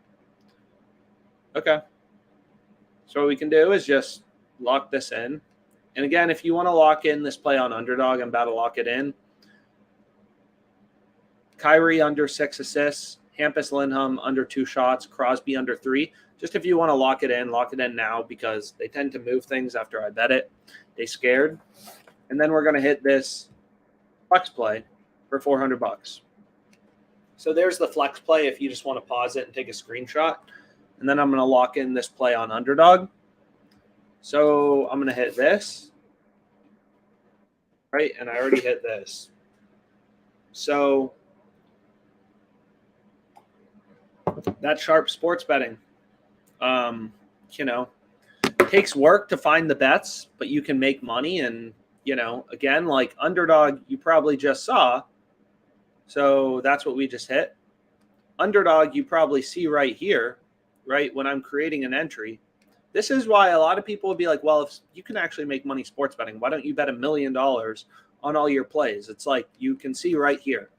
okay. So what we can do is just lock this in. And again, if you want to lock in this play on underdog, I'm about to lock it in. Kyrie under 6 assists, Hampus Lindholm under 2 shots, Crosby under 3. Just if you want to lock it in now because they tend to move things after I bet it. They scared. And then we're going to hit this flex play for $400. So there's the flex play if you just want to pause it and take a screenshot. And then I'm going to lock in this play on underdog. So I'm going to hit this. Right? And I already hit this. So that's sharp sports betting. Takes work to find the bets, but you can make money. And, again, like underdog, you probably just saw. So that's what we just hit. Underdog, you probably see right here, right? When I'm creating an entry. This is why a lot of people would be like, well, if you can actually make money sports betting, why don't you bet $1 million on all your plays? It's like you can see right here.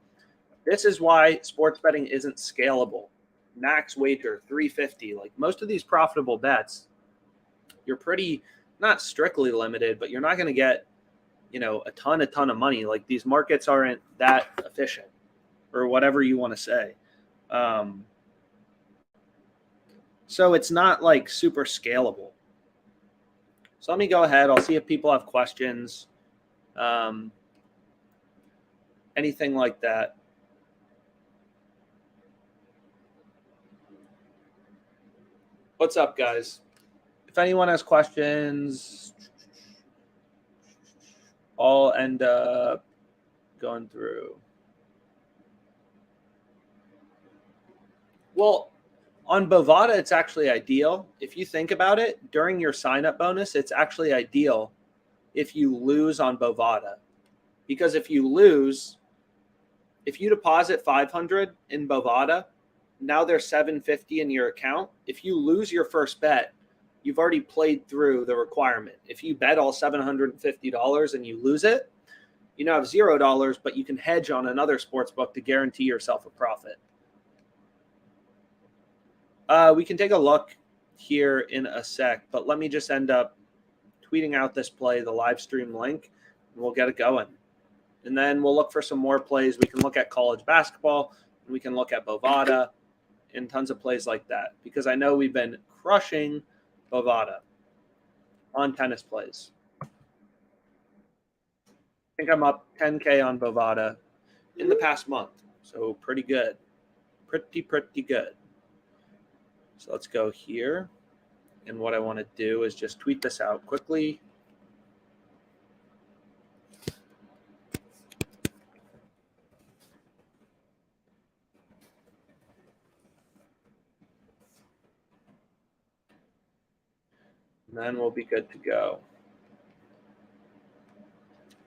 This is why sports betting isn't scalable. Max wager 350. Like most of these profitable bets, you're pretty not strictly limited, but you're not going to get, a ton of money. Like these markets aren't that efficient or whatever you want to say. So it's not like super scalable. So let me go ahead. I'll see if people have questions. Anything like that. What's up, guys? If anyone has questions, I'll end up going through. Well, on Bovada, it's actually ideal. If you think about it, during your sign-up bonus, it's actually ideal if you lose on Bovada. Because if you deposit $500 in Bovada, now there's $750 in your account. If you lose your first bet, you've already played through the requirement. If you bet all $750 and you lose it, you now have $0, but you can hedge on another sports book to guarantee yourself a profit. We can take a look here in a sec, but let me just end up tweeting out this play, the live stream link, and we'll get it going. And then we'll look for some more plays. We can look at college basketball, and we can look at Bovada and tons of plays like that, because I know we've been crushing Bovada on tennis plays. I think I'm up 10K on Bovada in the past month, so pretty good. Pretty good. So let's go here. And what I want to do is just tweet this out quickly. And then we'll be good to go.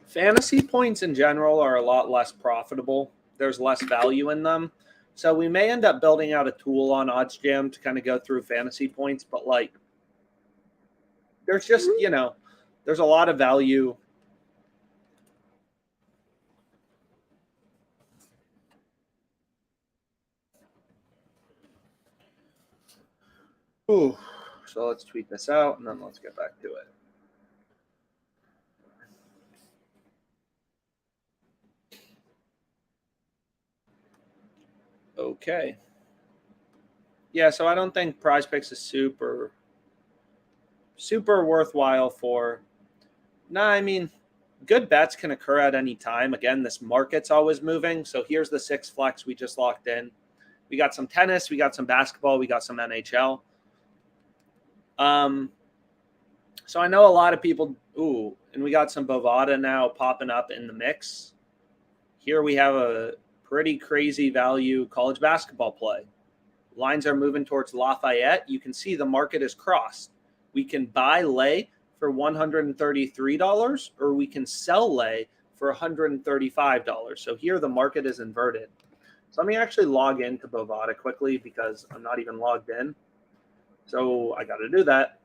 Fantasy points in general are a lot less profitable. There's less value in them. So we may end up building out a tool on OddsJam to kind of go through fantasy points, but like there's just, there's a lot of value. Ooh, so let's tweet this out and then let's get back to it. Okay. Yeah, so I don't think Prize Picks is super worthwhile for. No, I mean, good bets can occur at any time. Again, this market's always moving. So here's the 6 flex we just locked in. We got some tennis, we got some basketball, we got some NHL. So I know a lot of people. Ooh, and we got some Bovada now popping up in the mix. Here we have a pretty crazy value college basketball play. Lines are moving towards Lafayette. You can see the market is crossed. We can buy lay for $133, or we can sell lay for $135. So here the market is inverted. So let me actually log into Bovada quickly because I'm not even logged in. So I got to do that.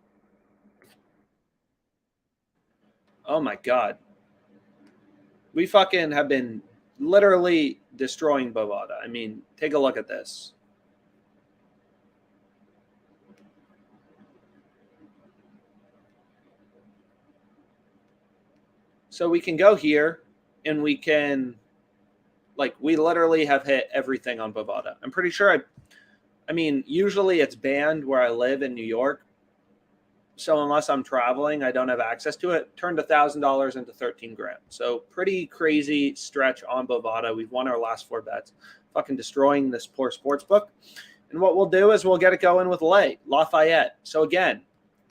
Oh my God. We fucking have been literally destroying Bovada. I mean, take a look at this. So we can go here and we can, we literally have hit everything on Bovada. I'm pretty sure I mean, usually it's banned where I live in New York. So unless I'm traveling, I don't have access to it. Turned $1,000 into 13 grand. So pretty crazy stretch on Bovada. We've won our last 4 bets, fucking destroying this poor sports book. And what we'll do is we'll get it going with Lafayette. So again,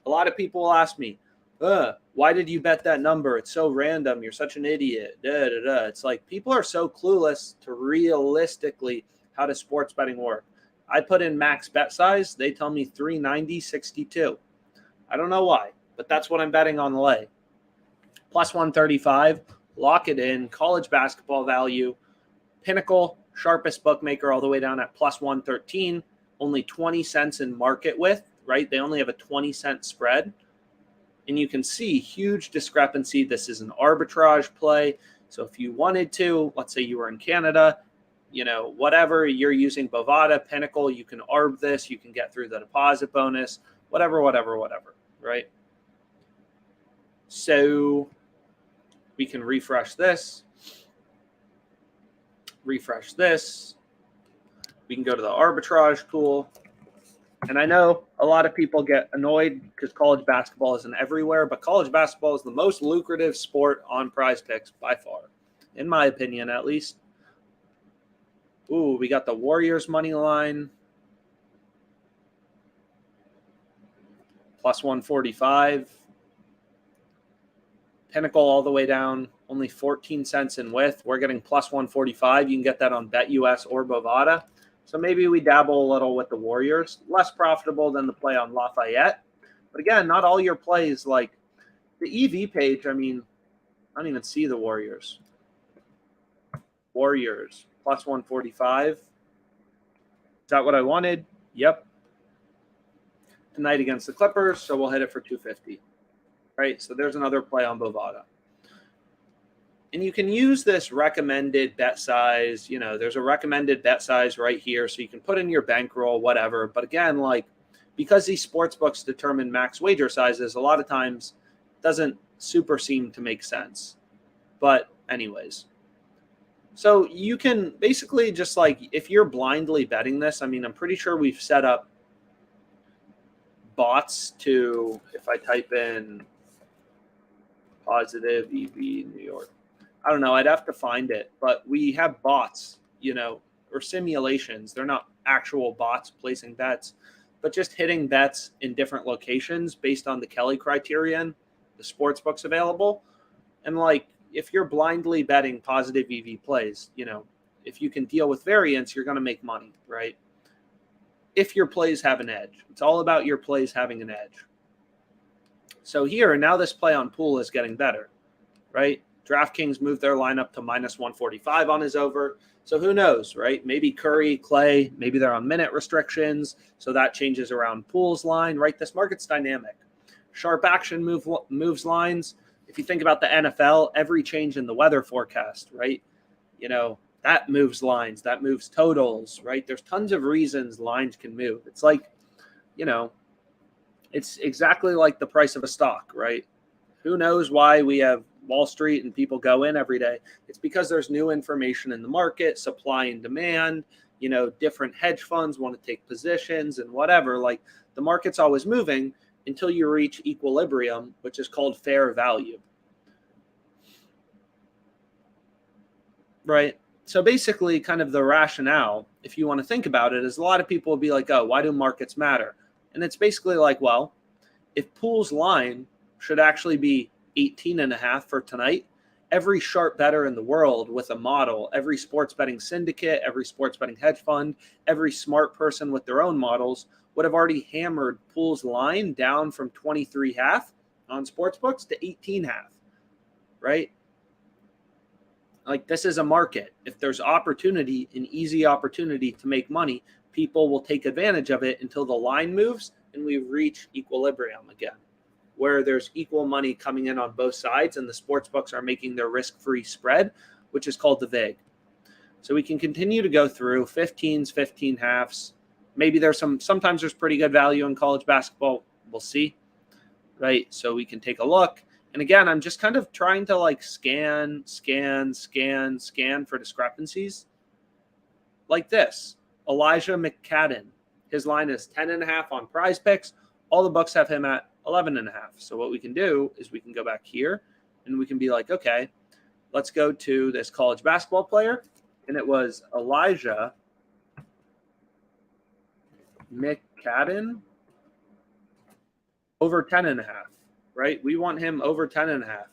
a lot of people will ask me, why did you bet that number? It's so random. You're such an idiot. It's like people are so clueless to realistically how does sports betting work. I put in max bet size. They tell me 390.62. I don't know why, but that's what I'm betting on lay. Plus 135, lock it in. College basketball value. Pinnacle, sharpest bookmaker all the way down at plus 113. Only 20 cents in market width, right? They only have a 20-cent spread. And you can see huge discrepancy. This is an arbitrage play. So if you wanted to, let's say you were in Canada, whatever, you're using Bovada, Pinnacle, you can arb this, you can get through the deposit bonus, whatever, right? So we can refresh this. We can go to the arbitrage tool. And I know a lot of people get annoyed because college basketball isn't everywhere, but college basketball is the most lucrative sport on Prize Picks by far, in my opinion, at least. Ooh, we got the Warriors money line. Plus 145. Pinnacle all the way down, only 14 cents in width. We're getting plus 145. You can get that on BetUS or Bovada. So maybe we dabble a little with the Warriors. Less profitable than the play on Lafayette. But again, not all your plays, like the EV page, I mean, I don't even see the Warriors. Warriors, plus 145. Is that what I wanted? Yep. Tonight against the Clippers, so we'll hit it for 250. Right, so there's another play on Bovada. And you can use this recommended bet size. There's a recommended bet size right here, so you can put in your bankroll, whatever. But again, because these sports books determine max wager sizes, a lot of times doesn't super seem to make sense. But anyways, so you can basically just if you're blindly betting this, I mean, I'm pretty sure we've set up bots to, if I type in positive EV New York, I don't know, I'd have to find it, but we have bots, or simulations. They're not actual bots placing bets, but just hitting bets in different locations based on the Kelly criterion, the sports books available. And if you're blindly betting positive EV plays, if you can deal with variance, you're going to make money, right? If your plays have an edge. It's all about your plays having an edge. So here, now this play on pool is getting better, right? DraftKings moved their lineup to minus 145 on his over. So who knows, right? Maybe Curry, Clay, maybe they're on minute restrictions. So that changes around pool's line, right? This market's dynamic. Sharp action moves lines. If you think about the NFL, every change in the weather forecast, right? That moves lines, that moves totals, right? There's tons of reasons lines can move. It's like, it's exactly like the price of a stock, right? Who knows why we have Wall Street and people go in every day? It's because there's new information in the market, supply and demand, different hedge funds want to take positions and whatever. Like the market's always moving until you reach equilibrium, which is called fair value. Right? So basically, kind of the rationale, if you want to think about it, is a lot of people will be like, oh, why do markets matter? And it's basically like, well, if Pool's line should actually be 18.5 for tonight, every sharp bettor in the world with a model, every sports betting syndicate, every sports betting hedge fund, every smart person with their own models would have already hammered Pool's line down from 23.5 on sportsbooks to 18.5, right? Like this is a market. If there's opportunity, an easy opportunity to make money, people will take advantage of it until the line moves and we reach equilibrium again, where there's equal money coming in on both sides and the sports books are making their risk-free spread, which is called the VIG. So we can continue to go through 15s, 15 halves. Maybe sometimes there's pretty good value in college basketball. We'll see, right? So we can take a look. And again, I'm just kind of trying to like scan for discrepancies. Like this, Elijah McCadden. His line is 10.5 on Prize Picks. All the books have him at 11.5. So what we can do is we can go back here and we can be like, okay, let's go to this college basketball player. And it was Elijah McCadden over 10.5, right? We want him over 10.5.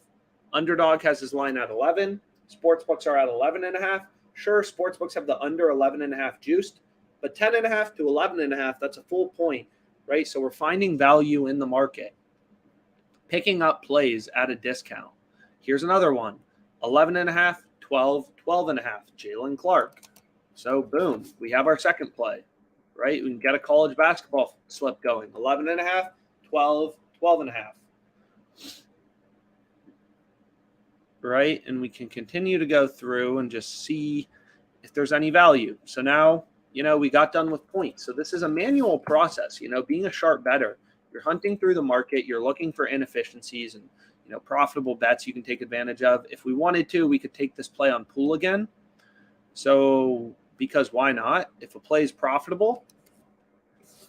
Underdog has his line at 11. Sportsbooks are at 11.5. Sure, sportsbooks have the under 11.5 juiced, but 10.5 to 11.5, that's a full point, right? So we're finding value in the market, picking up plays at a discount. Here's another one, 11.5, 12, 12.5, Jalen Clark. So boom, we have our second play, right? We can get a college basketball slip going, 11.5, 12, 12.5. Right? And we can continue to go through and just see if there's any value. So now, we got done with points. So this is a manual process, being a sharp bettor. You're hunting through the market. You're looking for inefficiencies and, profitable bets you can take advantage of. If we wanted to, we could take this play on Pool again. So because why not? If a play is profitable,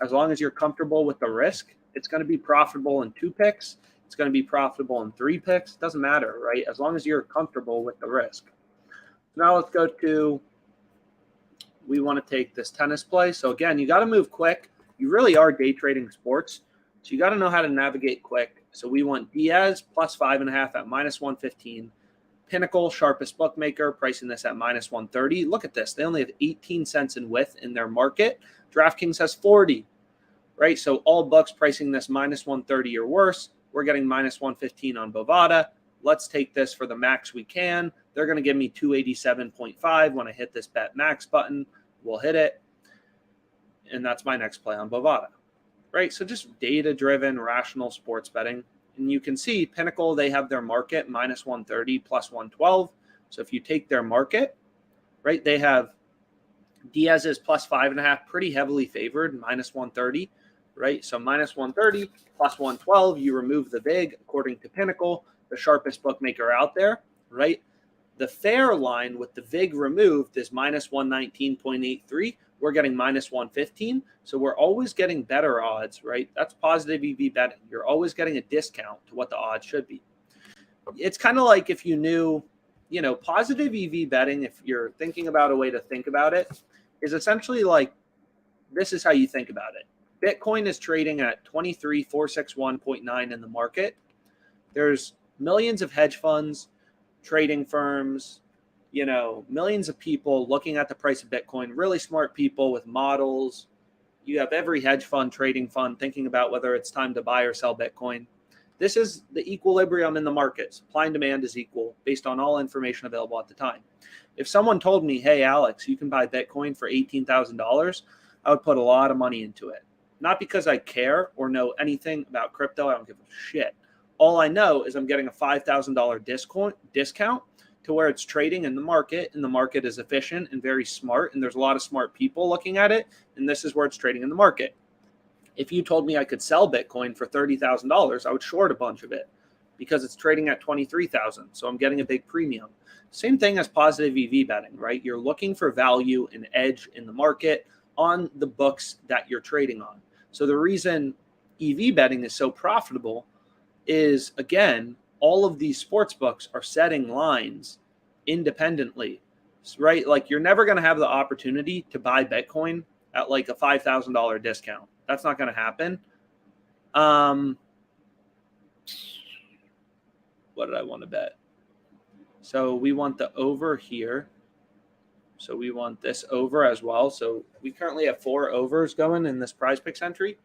as long as you're comfortable with the risk, it's going to be profitable in 2 picks. It's going to be profitable in 3 picks. It doesn't matter, right? As long as you're comfortable with the risk. Now let's go to, we want to take this tennis play. So again, you got to move quick. You really are day trading sports. So you got to know how to navigate quick. So we want Diaz plus 5.5 at minus 115. Pinnacle, sharpest bookmaker, pricing this at minus 130. Look at this. They only have 18 cents in width in their market. DraftKings has 40, right? So all books pricing this minus 130 or worse. We're getting minus 115 on Bovada. Let's take this for the max we can. They're going to give me 287.5 when I hit this bet max button. We'll hit it. And that's my next play on Bovada, right? So just data-driven, rational sports betting. And you can see Pinnacle, they have their market minus 130 plus 112. So if you take their market, right, they have Diaz's plus 5.5, pretty heavily favored, minus 130. Right? So minus 130 plus 112, you remove the VIG according to Pinnacle, the sharpest bookmaker out there, right? The fair line with the VIG removed is minus 119.83. We're getting minus 115. So we're always getting better odds, right? That's positive EV betting. You're always getting a discount to what the odds should be. It's kind of like if you knew, positive EV betting, if you're thinking about a way to think about it, is essentially like, this is how you think about it. Bitcoin is trading at 23,461.9 in the market. There's millions of hedge funds, trading firms, millions of people looking at the price of Bitcoin, really smart people with models. You have every hedge fund, trading fund thinking about whether it's time to buy or sell Bitcoin. This is the equilibrium in the market. Supply and demand is equal based on all information available at the time. If someone told me, hey, Alex, you can buy Bitcoin for $18,000, I would put a lot of money into it. Not because I care or know anything about crypto. I don't give a shit. All I know is I'm getting a $5,000 discount to where it's trading in the market, and the market is efficient and very smart, and there's a lot of smart people looking at it, and this is where it's trading in the market. If you told me I could sell Bitcoin for $30,000, I would short a bunch of it because it's trading at 23,000. So I'm getting a big premium. Same thing as positive EV betting, right? You're looking for value and edge in the market on the books that you're trading on. So the reason EV betting is so profitable is, again, all of these sports books are setting lines independently, right? Like you're never going to have the opportunity to buy Bitcoin at like a $5,000 discount. That's not going to happen. What did I want to bet? So we want the over here. So we want this over as well. So we currently have 4 overs going in this prize picks entry,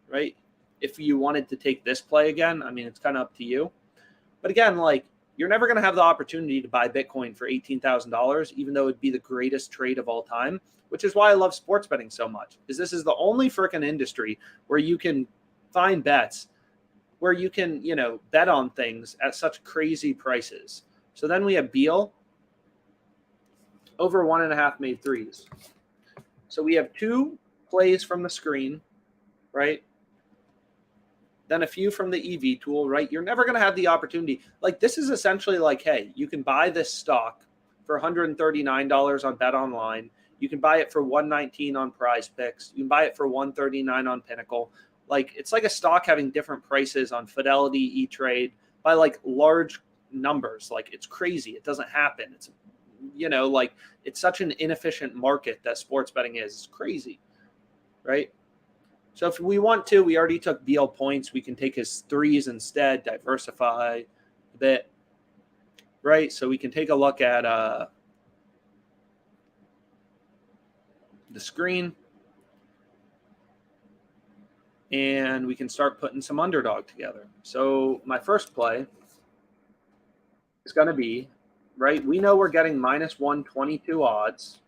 right? If you wanted to take this play again, I mean, it's kind of up to you. But again, like you're never going to have the opportunity to buy Bitcoin for $18,000, even though it'd be the greatest trade of all time, which is why I love sports betting so much. Is this is the only freaking industry where you can find bets, where you can, bet on things at such crazy prices. So then we have Beal over 1.5 made threes. So we have 2 plays from the screen, right? Then a few from the EV tool, right? You're never going to have the opportunity. Like this is essentially like, hey, you can buy this stock for $139 on Bet Online. You can buy it for $119 on Prize Picks. You can buy it for $139 on Pinnacle. Like it's like a stock having different prices on Fidelity, E-Trade by like large numbers. Like it's crazy. It doesn't happen. It's, like it's such an inefficient market that sports betting is. It's crazy, right? So if we want to, we already took BL points. We can take his threes instead, diversify a bit, right? So we can take a look at the screen, and we can start putting some underdog together. So my first play is going to be, right, we know we're getting minus 122 odds.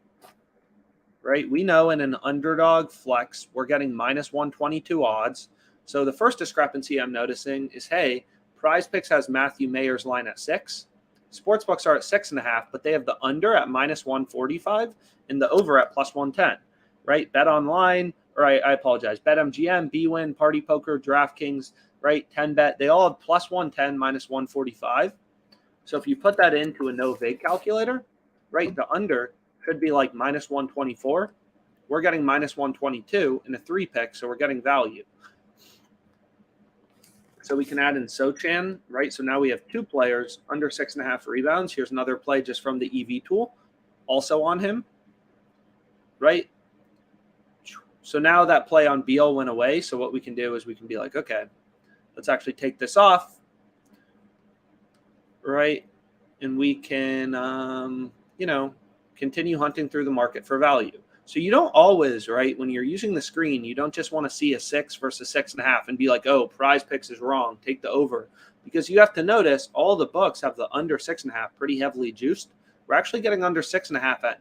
Right? We know in an underdog flex, we're getting minus 122 odds. So the first discrepancy I'm noticing is, hey, Prize Picks has Matthew Mayer's line at 6. Sportsbooks are at 6.5, but they have the under at minus 145 and the over at plus 110, right? Bet Online, or I apologize, BetMGM, BWin, Party Poker, DraftKings, right? 10bet, they all have plus 110, minus 145. So if you put that into a no-vig calculator, right, the under should be like minus 124. We're getting minus 122 in a 3-pick, so we're getting value. So we can add in Sochan, right? So now we have 2 players under 6.5 rebounds. Here's another play just from the EV tool, also on him, right? So now that play on Beal went away. So what we can do is we can be like, okay, let's actually take this off, right? And we can, continue hunting through the market for value. So you don't always, right, when you're using the screen, you don't just want to see a 6 versus 6.5 and be like, oh, Prize Picks is wrong, take the over. Because you have to notice all the books have the under 6.5 pretty heavily juiced. We're actually getting under 6.5 at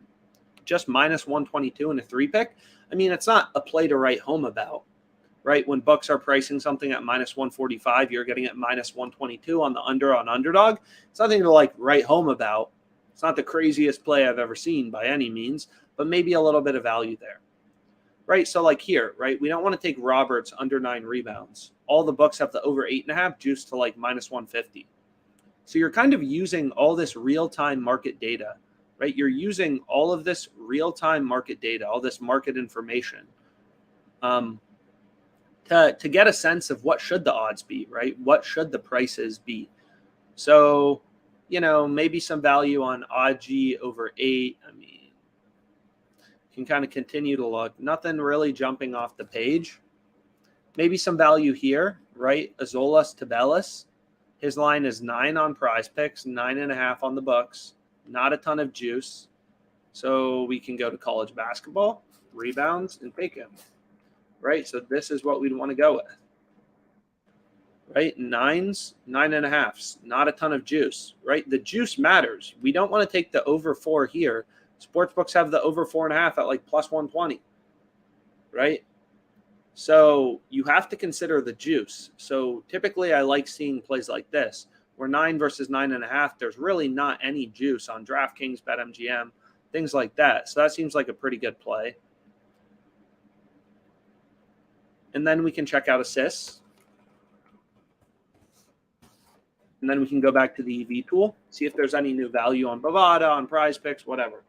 just minus 122 in a 3-pick. I mean, it's not a play to write home about, right? When books are pricing something at minus 145, you're getting it minus 122 on the under on underdog. It's nothing to like write home about. It's not the craziest play I've ever seen by any means, but maybe a little bit of value there, right? So like here, right, we don't want to take Roberts under 9 rebounds. All the books have the over 8.5 juiced to like minus 150. So you're kind of using all this real-time market data, right? You're using all of this real-time market data, all this market information to get a sense of what should the odds be, right? What should the prices be? So, maybe some value on ODG over 8. I mean, can kind of continue to look. Nothing really jumping off the page. Maybe some value here, right? Azolas Tabelis. His line is 9 on Prize Picks, 9.5 on the books. Not a ton of juice. So we can go to college basketball, rebounds, and take him, right? So this is what we'd want to go with. Right? 9s, 9.5s, not a ton of juice, right? The juice matters. We don't want to take the over 4 here. Sportsbooks have the over 4.5 at like plus 120, right? So you have to consider the juice. So typically I like seeing plays like this, where 9 versus 9.5, there's really not any juice on DraftKings, BetMGM, things like that. So that seems like a pretty good play. And then we can check out assists. And then we can go back to the EV tool, see if there's any new value on Bovada, on Prize Picks, whatever.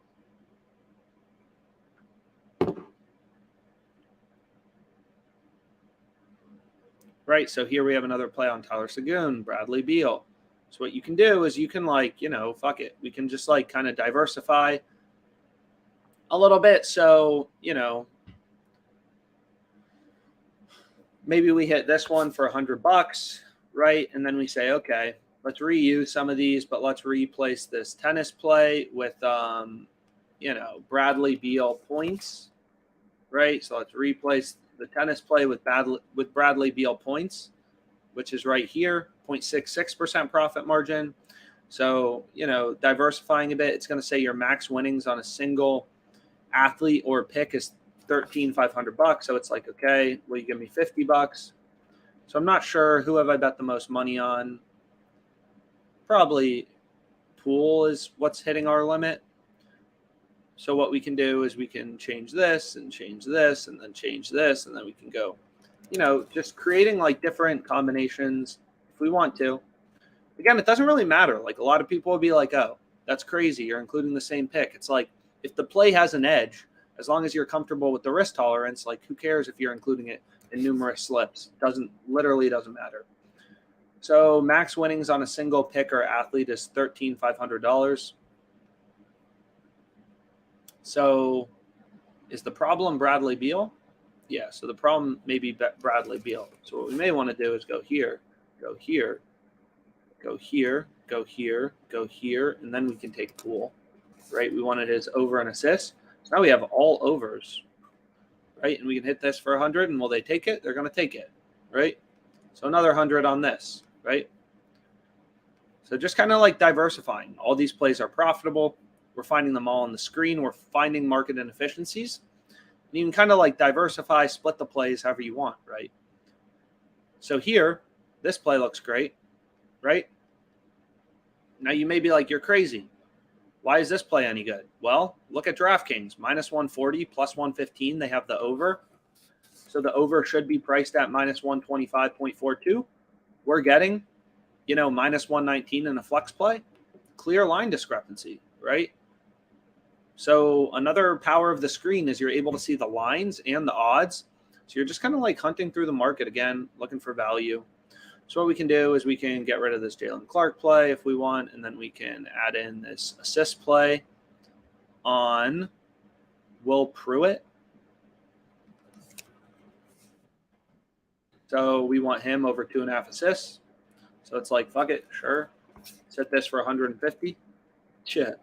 Right, so here we have another play on Tyler Seguin, Bradley Beal. So what you can do is you can fuck it. We can just kind of diversify a little bit. So, maybe we hit this one for $100, right? And then we say, okay, let's reuse some of these, but let's replace this tennis play with, Bradley Beal points, right? So let's replace the tennis play with Bradley Beal points, which is right here, 0.66% profit margin. So, diversifying a bit, it's going to say your max winnings on a single athlete or pick is $13,500. So it's like, okay, will you give me $50? So I'm not sure who have I bet the most money on. Probably Pool is what's hitting our limit. So what we can do is we can change this and change this and then change this, and then we can go, just creating different combinations if we want to. Again, it doesn't really matter. A lot of people will be like, oh, that's crazy, you're including the same pick. It's like, if the play has an edge, as long as you're comfortable with the risk tolerance, who cares if you're including it in numerous slips? Literally doesn't matter. So max winnings on a single pick or athlete is $13,500. So is the problem Bradley Beal? Yeah, so the problem may be Bradley Beal. So what we may want to do is go here, go here, go here, go here, go here, and then we can take Pool, right? We wanted his over and assist. So now we have all overs, right? And we can hit this for 100, and will they take it? They're going to take it, right? So another 100 on this, right? So just kind of diversifying. All these plays are profitable. We're finding them all on the screen. We're finding market inefficiencies. And you can kind of diversify, split the plays however you want, right? So here, this play looks great, right? Now you may be like, you're crazy. Why is this play any good? Well, look at DraftKings, minus 140, plus 115. They have the over. So the over should be priced at minus 125.42. We're getting, minus 119 in a flex play. Clear line discrepancy, right? So another power of the screen is you're able to see the lines and the odds. So you're just kind of hunting through the market again, looking for value. So what we can do is we can get rid of this Jalen Clark play if we want, and then we can add in this assist play on Will Pruitt. So we want him over 2.5 assists. So it's fuck it, sure. Set this for 150. Shit.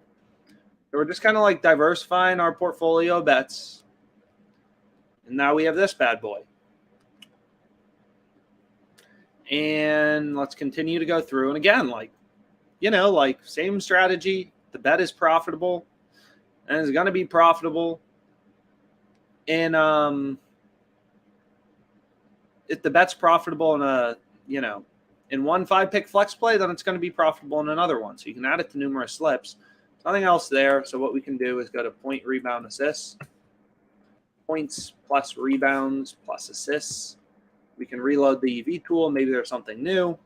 So we're just kind of diversifying our portfolio bets. And now we have this bad boy. And let's continue to go through. And again, same strategy. The bet is profitable and it's going to be profitable. And if the bet's profitable in one 5-pick flex play, then it's going to be profitable in another one. So you can add it to numerous slips. Nothing else there. So what we can do is go to point, rebound, assists. Points plus rebounds plus assists. We can reload the EV tool. Maybe there's something new.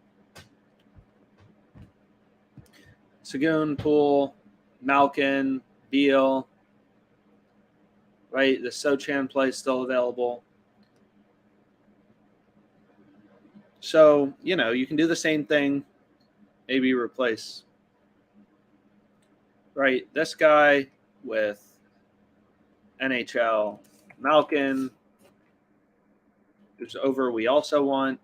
Seguin, Pool, Malkin, Beal. Right? The Sochan play is still available. So, you can do the same thing. Maybe replace, right, this guy with NHL Malkin, who's over. We also want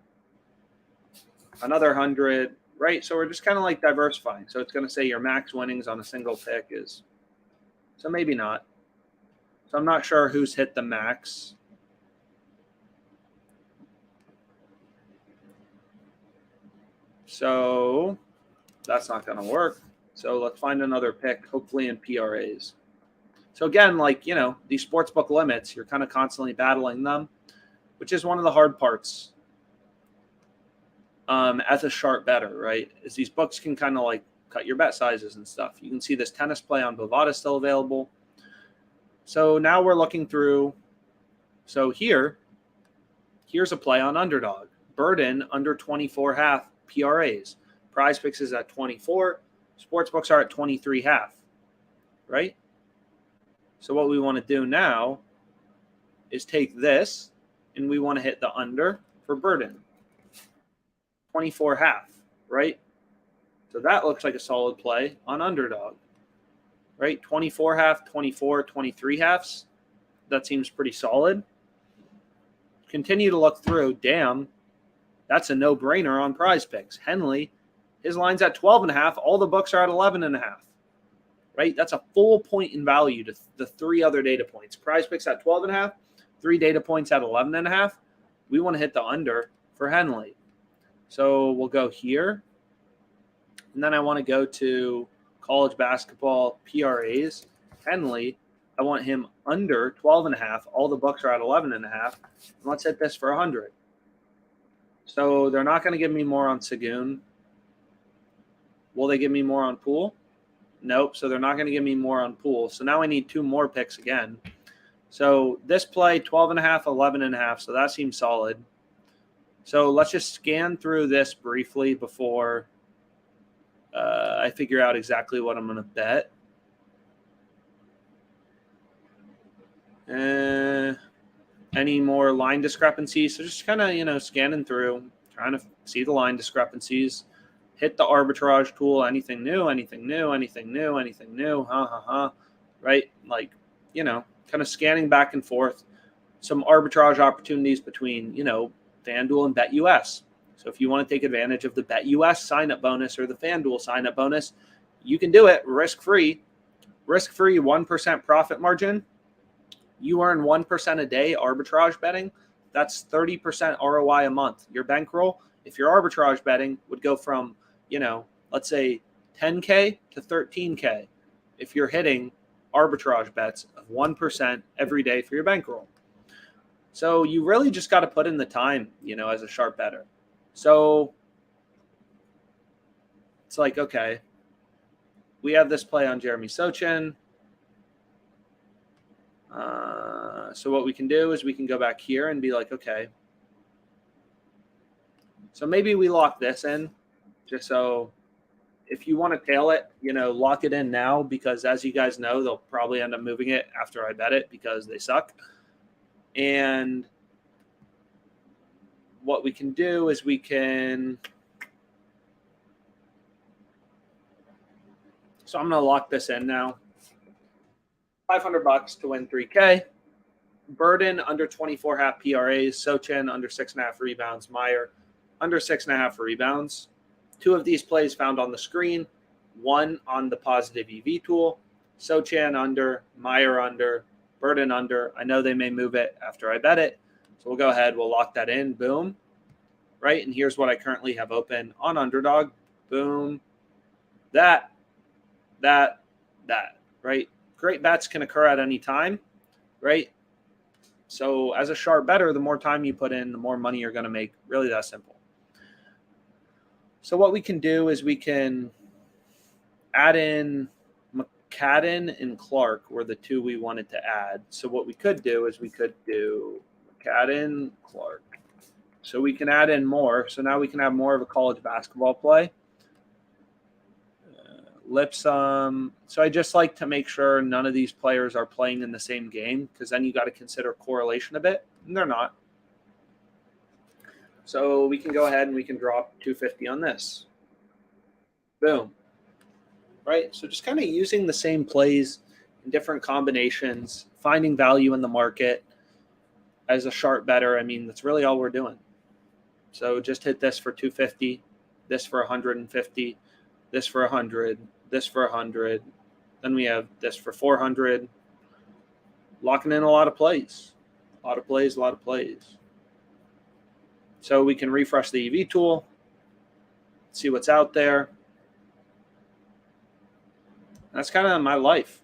another 100, right? So we're just kind of diversifying. So it's going to say your max winnings on a single pick is, so maybe not. So I'm not sure who's hit the max. So that's not going to work. So let's find another pick, hopefully in PRAs. So again, these sportsbook limits, you're kind of constantly battling them. which is one of the hard parts as a sharp better, right? Is these books can kind of like cut your bet sizes and stuff. You can see this tennis play on Bovada still available. So now we're looking through. So here's a play on underdog. Burden under 24.5 PRAs. Prize Picks is at 24. Sportsbooks are at 23.5, right? So what we want to do now is take this, and we want to hit the under for Burden. 24.5, right? So that looks like a solid play on underdog, right? 24.5, 24, 23 halves. That seems pretty solid. Continue to look through. Damn, that's a no-brainer on Prize Picks. Henley, his line's at 12.5. All the books are at 11.5, right? That's a full point in value to the three other data points. Prize Picks at 12.5, 3 data points at 11.5. We want to hit the under for Henley. So we'll go here. And then I want to go to college basketball PRAs. Henley, I want him under 12.5. All the books are at 11.5. Let's hit this for 100. So they're not going to give me more on Sagoon. Will they give me more on Poole? Nope. So they're not going to give me more on Poole. So now I need 2 more picks again. So this play, 12.5, 11.5. So that seems solid. So let's just scan through this briefly before I figure out exactly what I'm going to bet. Any more line discrepancies? So just kind of, scanning through, trying to see the line discrepancies. Hit the arbitrage tool. Anything new, anything new, anything new, anything new. Right? Like, kind of scanning back and forth. Some arbitrage opportunities between, FanDuel and BetUS. So if you want to take advantage of the BetUS sign-up bonus or the FanDuel sign-up bonus, you can do it risk-free. Risk-free 1% profit margin. You earn 1% a day arbitrage betting. That's 30% ROI a month. Your bankroll, if you're arbitrage betting, would go from, let's say 10K to 13K if you're hitting arbitrage bets of 1% every day for your bankroll. So you really just got to put in the time, as a sharp better. So it's like, okay, we have this play on Jeremy Sochin. So what we can do is we can go back here and be like, okay, so maybe we lock this in just so if you want to tail it, lock it in now, because as you guys know, they'll probably end up moving it after I bet it because they suck. And what we can do is we can, so I'm going to lock this in now. $500 to win 3K. Burden under 24.5 PRAs. Sochin under 6.5 rebounds. Meyer under 6.5 rebounds. 2 of these plays found on the screen. 1 on the positive EV tool. Sochin under, Meyer under, Burden under. I know they may move it after I bet it. So we'll go ahead. We'll lock that in. Boom. Right. And here's what I currently have open on underdog. Boom. That. Right. Great bets can occur at any time. Right. So as a sharp better, the more time you put in, the more money you're going to make. Really that simple. So what we can do is we can add in McCadden and Clark were the 2 we wanted to add. So what we could do is we could do McCadden, Clark. So we can add in more. So now we can have more of a college basketball play. Lipsum. So I just like to make sure none of these players are playing in the same game, because then you got to consider correlation a bit, and they're not. So we can go ahead and we can drop 250 on this. Boom. Right? So just kind of using the same plays in different combinations, finding value in the market as a sharp better. I mean, that's really all we're doing. So just hit this for 250, this for 150, this for 100, this for 100. Then we have this for 400. Locking in a lot of plays. A lot of plays. So we can refresh the EV tool, see what's out there. That's kind of my life.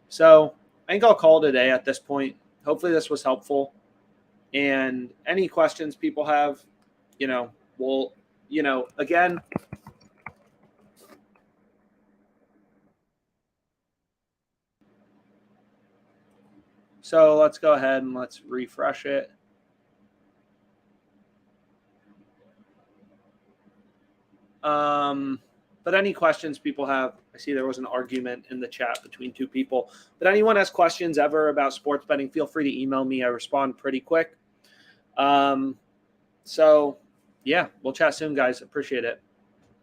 So I think I'll call it a day at this point. Hopefully this was helpful. And any questions people have, we'll, again, so let's go ahead and let's refresh it. But any questions people have, I see there was an argument in the chat between two people, but anyone has questions ever about sports betting, feel free to email me. I respond pretty quick. So yeah, we'll chat soon, guys. Appreciate it.